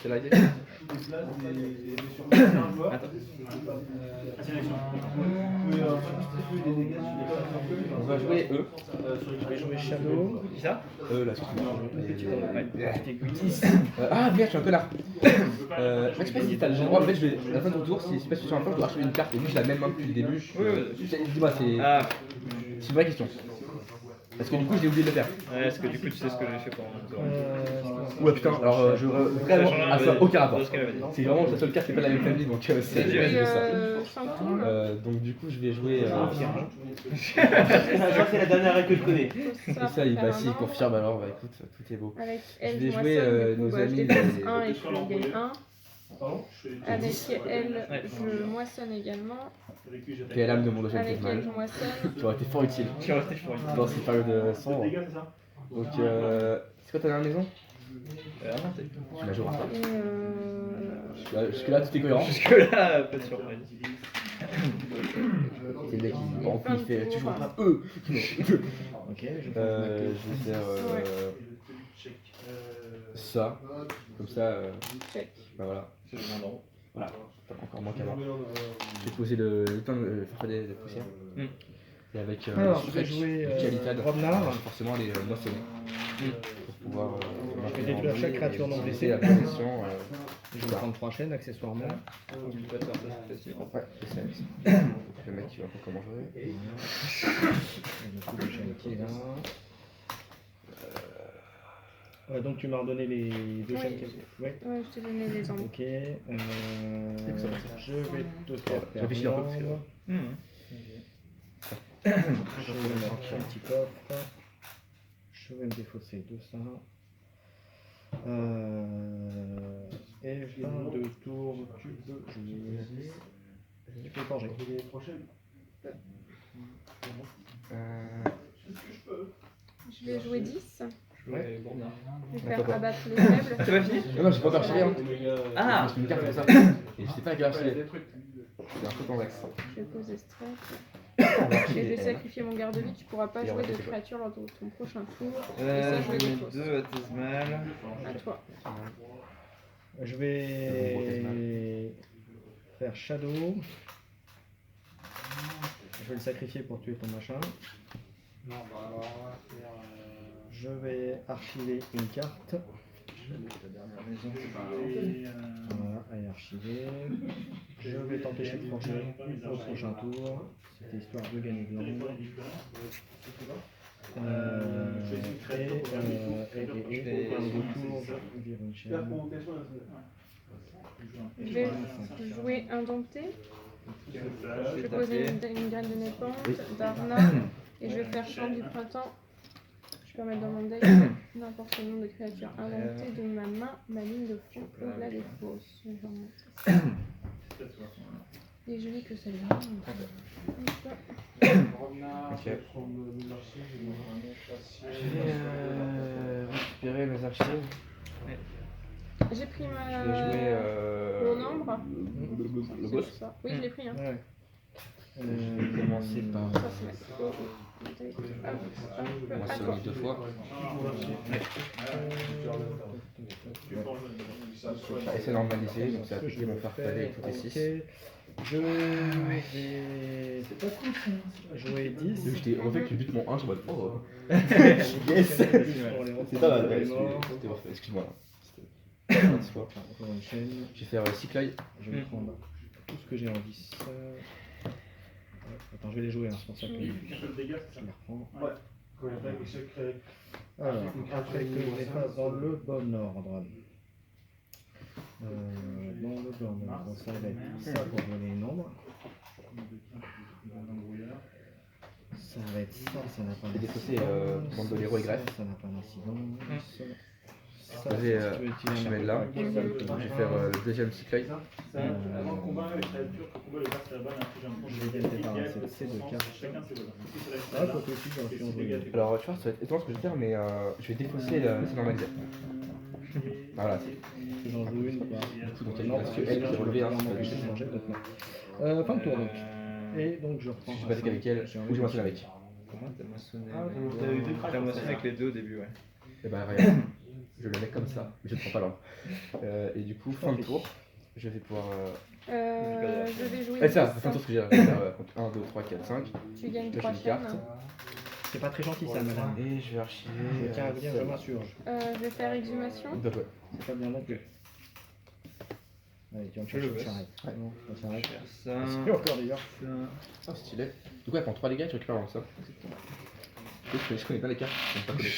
C'est la On va jouer eux. Je vais jouer Shadow. Qui ça Là, Petit ah, bien, je suis un connard. Je sais pas si t'as le droit, en fait, je vais, à la fin de ton tour, si je passe sur un plan, je dois archiver une carte et vu que j'ai la même main depuis le début. Dis-moi, c'est une vraie question. Parce que du coup, j'ai oublié de le faire. Ouais, est-ce que du coup, tu sais ce que j'ai fait pendant mon tour Ouais, putain, alors je vraiment, à ça, aucun rapport. Vas-y. C'est vraiment la seule carte qui est pas de la même famille, donc c'est Sanctum. donc du coup, je vais jouer. C'est la dernière règle que je connais. Et ça, il bah, si, il confirme alors, bah écoute, tout est beau. Avec Je elle, vais je jouer moissonne, du coup, nos bah, je amis. dépense les- 1 et je gagne 1. Avec elle, Ouais. je moissonne également. Qui est l'âme de mon deuxième Avec elle, mal. je moissonne. Qui aurait été fort utile Qui aurait été fort. dans cette période sombre. Donc, c'est quoi ta dernière maison Tu la joueras pas. Et Jusque-là, tout est cohérent. Jusque-là, pas de surprise. C'est le mec qui, en plus, il fait toujours pas Ok, je je vais faire ça. Comme ça, check. bah voilà. C'est le mandant. Voilà. Encore moins qu'avant. Je vais poser le temps de faire des poussières. Et avec alors, le je vais stretch jouer du Calitad, Romnar. forcément aller moissonner. Pour pouvoir Je vais détruire chaque créature non blessée. la position. Je vais prendre 3 chaînes accessoirement. Oublie pas de faire ça, c'est facile. Ouais, c'est ça. Le mec qui va pas comment jouer. Et du coup, le chaîne qui est là. Donc tu m'as redonné les deux Oui. chaînes. Ouais. Ouais, je t'ai donné les ombres. Ok. Je vais te faire Je réfléchis un peu parce que- perdre. Je vais mettre un petit coffre. Je vais me défausser de ça. Et fin de tour, tu peux jouer. Tu peux forger. Je vais jouer 10. Ouais. Je vais faire abattre les faibles. C'est pas fini Non, j'ai pas encore archivé. Hein. Ah J'ai une carte comme ça. Et je sais pas à quelle archiver. C'est un peu convexe. Je vais poser strike. Et je vais sacrifier mon garde-vie. Tu pourras pas Et jouer de remonter, quoi. créature lors de ton prochain tour. Et ça, je je le mets dépose. 2 à Tesmal. À toi. Je vais faire Shadow. Je vais le sacrifier pour tuer ton machin. Je vais archiver une carte. Voilà, elle est archivée. Je vais t'empêcher de forger au prochain tour. C'était histoire de gagner de l'ombre. Et un retour, je vire une chaîne. Je vais jouer indompté. Je vais poser une graine de népente, d'Arna. Et je vais faire champ du printemps. Je peux mettre dans mon deck n'importe quel nombre de créatures inventées de ma main, ma ligne de fond au-delà des fausses. Je vais remonter ça. Et je lis que celle-là. Ok. Je vais récupérer mes archives. J'ai pris Je vais jouer mon ombre. le boss. Ça. Oui, je l'ai pris. Hein. Ouais. Je vais commencer par. Ça se met. On va se remettre 2 fois. Et c'est normalisé, donc ça a appliqué mon farfadet avec toutes les 6. Je vais. C'est pas cool ça. Jouer 10. J'étais en fait, tu butes mon 1, je suis en mode oh. Yes. C'est pas mal, ouais, c'était parfait, excuse-moi. C'était 20 fois. Encore une chaîne. Je vais faire cycloïde. Je vais prendre tout ce que j'ai en 10. Attends, je vais les jouer, hein, c'est pour ça que je les reprends. Ouais. Quand il attaque, échec, Alors, après que je les fasse dans le bon ordre. Dans le bon ordre, ça va être ça pour donner une ombre. Ça va être ça, ça n'a pas Je vais défausser d'incidence. Bandolero et Greffe. Ça n'a pas d'incidence. Ça, Je vais si tu veux utiliser un Archimède là. arc. Je vais faire le deuxième cycloïde. Avant le combat, les créatures, pour combat, le carte à la balle, inflige un point Je vais débarrasser de ces deux cartes. Chacun ses balles. Ah, faut que aussi, j'aurais pu en jouer. Alors tu vois, ça va être étonnant ce que je vais faire, mais je vais défausser le c'est normalisé. Voilà. J'en joue une. Bah, Du coup, donc non, parce parce que que elle qui est relevée, hein, vraiment c'est pas empêché de du changer, donc non. Fin de tour donc. Et donc je reprends. Je suis pas avec elle, ou je m'assonne avec. Comment t'as moissonné t'as eu des cracks, T'as moissonné avec les deux au début, ouais. Et bah regarde, je le mets comme ça, mais je ne prends pas l'angle. Et du coup, fin de tour, je vais pouvoir. Je vais jouer. Et ça, 10. fin de tour, ce que j'ai à faire 1, 2, 3, 4, 5. Tu gagnes Je 3 lâche une carte. chaînes. C'est pas très gentil ça, madame. Et je vais archiver. Je tiens à vous dire, je m'insurge. Je vais faire exhumation. Donc, ouais. C'est pas bien non plus. Allez, tu vas me chercher le charrette. Non, ça s'arrête. Ça. Et encore d'ailleurs. Oh, stylé. Du coup, elle prend 3 dégâts, tu récupères avant ça. Je connais pas les cartes, je connais pas connaître.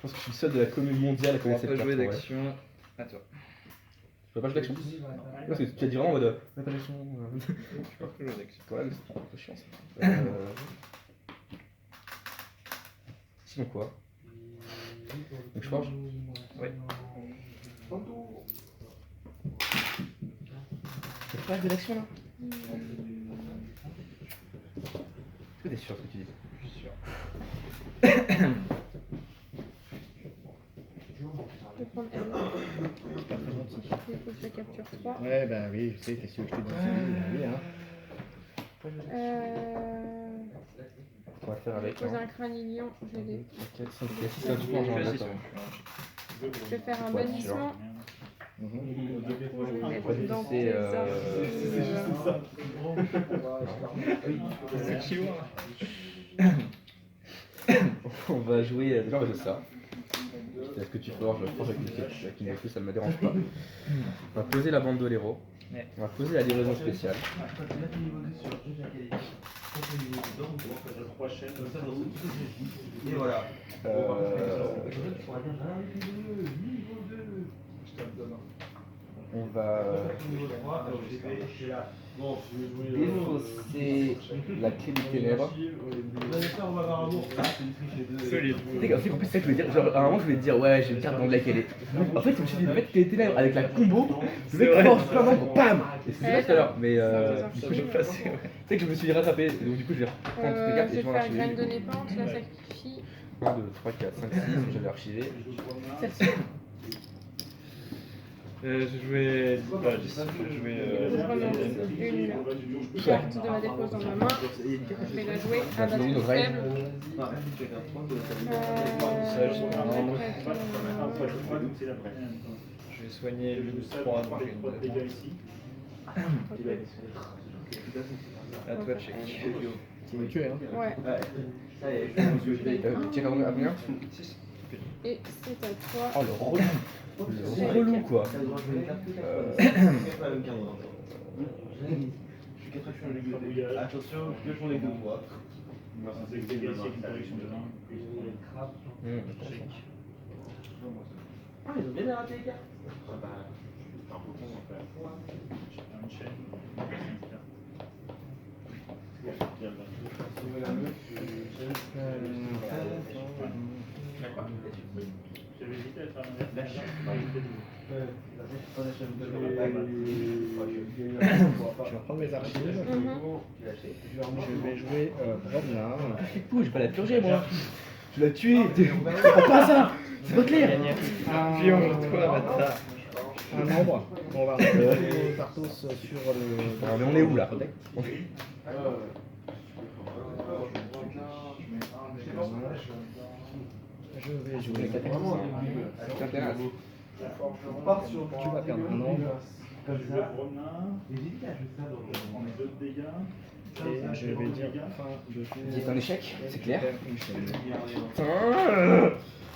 Je pense que je suis le seul de la commune mondiale à On va connaître pas cette carte. jouer Ouais. d'action. À toi. Tu peux pas jouer d'action parce que tu as dit vraiment en mode. Pas d'action. Je peux pas jouer d'action. Quand même, c'est un peu chiant ça. Sinon quoi? Donc je forge? Ouais. Y'a pas de l'action là? Est-ce que t'es sûr de ce que tu dis? Je suis sûr. Je vais prendre elle. C'est pas très gentil. Il faut que je capture 3. Ouais, bah oui, je sais, qu'est-ce que je te dis? Oui, hein. On va faire avec. Poser un crânilion, je l'ai. 4, 5, 6, c'est un tout en genre Je suis d'accord. Je vais faire un Ouais, bannissement. Je vais mettre dans C'est, tes archives. C'est qui moi? On va jouer. Déjà, on va jouer ça. Est-ce que tu forges? Je forge avec une plus, ça ne me dérange pas. On va poser la bandolero. On va poser la livraison spéciale. Et voilà. On va défausser la clé du ténèbre. Solide. En fait, en plus, c'est ça que je voulais dire. Genre, à un moment, je voulais te dire, ouais, j'ai une carte dans le deck, elle est. En fait, je me suis dit, en fait, clé des ténèbres avec la combo, le mec vrai. forge plein d'ombres, bam! Et c'est ça tout à l'heure, mais Du coup, j'ai passé, ouais. Tu sais que je me suis rattrapé, donc du coup, je vais reprendre toutes les cartes Je et vais je vais en faire archiver. graine de népente, la sacrifie. 1, 2, 3, 4, 5, 6, j'avais archivé. Celle-ci. Je jouais. Bah, je jouais. Je remonte une carte de ma dépose dans ma main. Je vais la jouer à Bah, batterie nos faible. règles. Je vais soigner le 3 donc une dégâts ici. À toi de check. Tu veux me tuer, hein? Ouais. Tiens, à combien? Et c'est à toi. Oh, le relou! Le relou, quoi! Attention, que j'en ai deux fois. C'est que dégâts ici avec une correction de 1. Ah, ils ont bien raté les cartes. Une chaîne. J'avais hésité à faire l'inverse. Je vais reprendre mes archives. Je vais jouer Brobnar. Je vais pas la purger, moi. Tu l'as tué. Prends pas ça. C'est pas clair. Un nombre. On va remettre Partos sur le. Alors, mais on est où là? Je vais jouer 4. Tu vas perdre un nombre. Je vais Bromna. Je prends mes 2 dégâts. Et je vais dire fin de tour. C'est un échec, c'est clair. Une chaîne. Putain.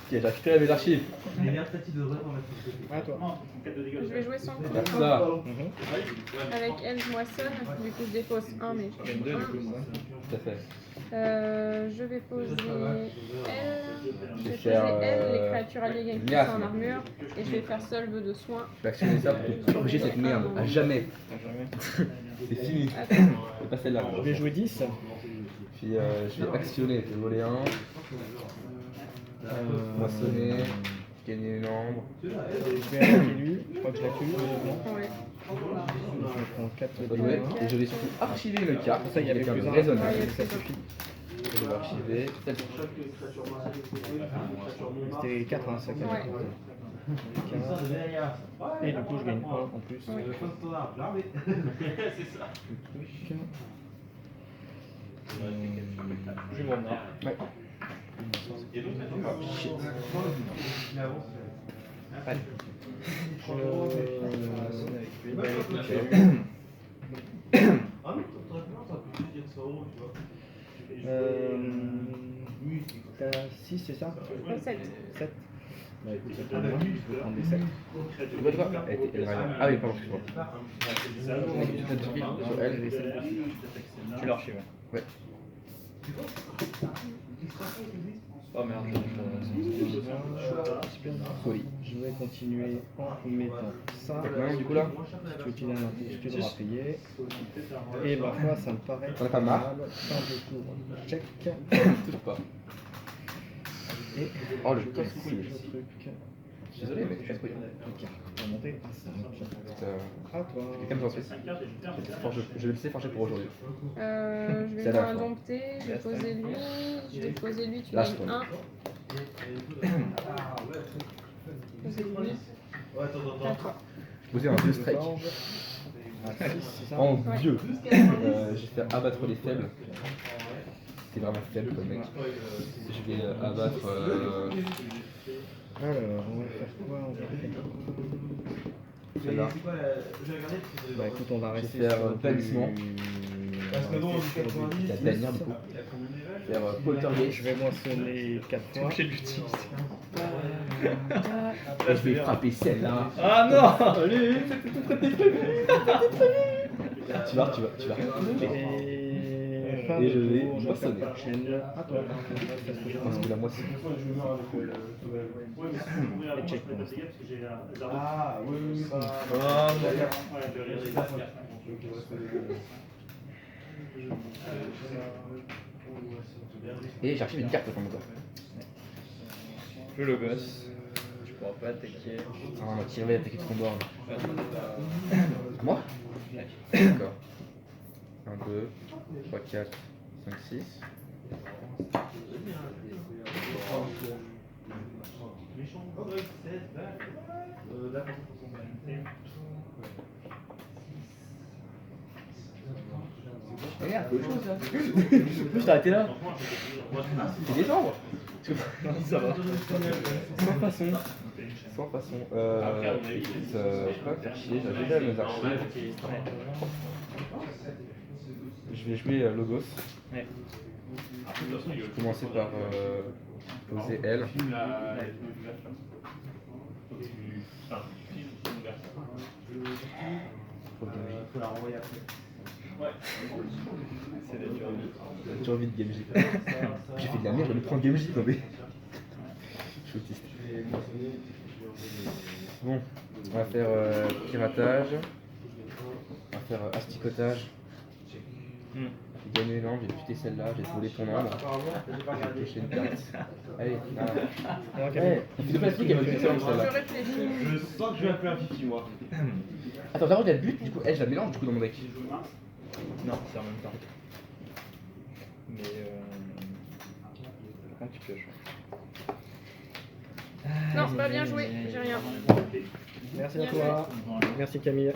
Ok, j'ai récupéré mes archives. À toi. Non, 4 de dégâts. Je vais jouer sans coup. Comme ça. Avec elle, je moissonne. Du coup, je dépose 1, mais je Gagne 2 du coup. Tout à fait. Je vais poser elle. Je Je vais vais faire, poser elle, les créatures alliées gagnent plus miasme. en armure. Et je vais faire solve de soins. Je vais actionner ça pour purger cette merde. À jamais. C'est fini. Attends. C'est pas celle-là. Je vais jouer 10. Puis je vais actionner, je vais voler un. Moissonner. Gagner une ombre. Je vais attaquer lui. Je crois que je la tue. Ouais. Je prends 4 Pas joué. Et je vais surtout archiver une carte. Ça, il y avait avec plus un un. raisonnable. Ouais, il y a Ça plus un. suffit. Je vais archiver. Celle-ci. C'était 4 hein, ça qu'il y avait. Ouais. 15. Et du coup, je gagne 1 en plus. Oui. C'est ça. Je vais Brobnar. Ouais. Et donc, Allez. T'as 6 c'est ça? 7. 7. Bah écoute, ça peut être moi, je vais prendre des 7. Tu vois, toi Ah oui, pardon, excuse-moi. Sur elle, Tu l'archives. Ouais. Oh merde. Folie. Je vais continuer en mettant ça. Maintenant, du coup, là, Si tu utilises un impôt, tu devras payer. Et ma foi, ça me paraît T'en as pas marre? mal. Fin de tour, check. toujours pas. Et Oh, le je casse casse couille. le truc. Je suis désolé, mais je casse couille. Ok, on va monter à 5. À toi. Quelqu'un me ensuite. Je vais le laisser forger pour aujourd'hui. Je vais C'est à faire la un fin. dompté, je vais poser lui, je vais poser lui, tu Lâche gagnes toi. 1. Poser lui. À toi. Je posais un 2 strike. À 6, c'est ça? Oh Ouais. Dieu. Je vais faire abattre les faibles. C'est vraiment faible comme mec. Je vais abattre. Alors, on va faire quoi? On va faire Celle-là. Bah écoute, on va Je rester vais faire sur le bannissement. La dernière du coup. Je vais faire poltergeist. Je vais moissonner 4 fois. Et je vais frapper celle-là. Ah non! Allez! Tu vas. Et fin Et de je vais tour, je vais faire moissonner. la prochaine. À toi. Parce que la moitié. Et check pour l'instant. Ah, oui. Ah, Et j'archive une carte pour moi. je le boss. Tu pourras pas attaquer. Ah, on va tirer attaquer tout ton bord. Moi? D'accord. 1, 2, 3, 4, 5, 6. Regarde, c'est autre chose là. Je t'ai arrêté là. C'est des jambes. Ça va. Sans façon. Sans façon. Je peux pas me faire chier, j'ai déjà mes archives. Je vais jouer Logos. Ouais. Je vais commencer par poser elle. Faut la renvoyer après. C'est la durée. J'ai envie de Game J. J'ai fait de la merde, je vais prendre Game J. Non mais. Je suis autiste. Bon, on va faire piratage. On va faire asticotage. J'ai gagné une ambre, j'ai tué celle-là, j'ai volé ton ambre. J'ai pêché une carte. Allez, Alors, ouais, il fait pas le truc, elle va tuer Je celle-là. réfléchis. Je sens que je vais appeler un Fifi, moi. Attends, d'abord, il y a le but, du coup, elle, je la mélange du coup dans mon deck. Non, c'est en même temps. Mais quand tu pioches. Non, pas bien joué, j'ai rien. Merci à Bien toi. Merci Camille.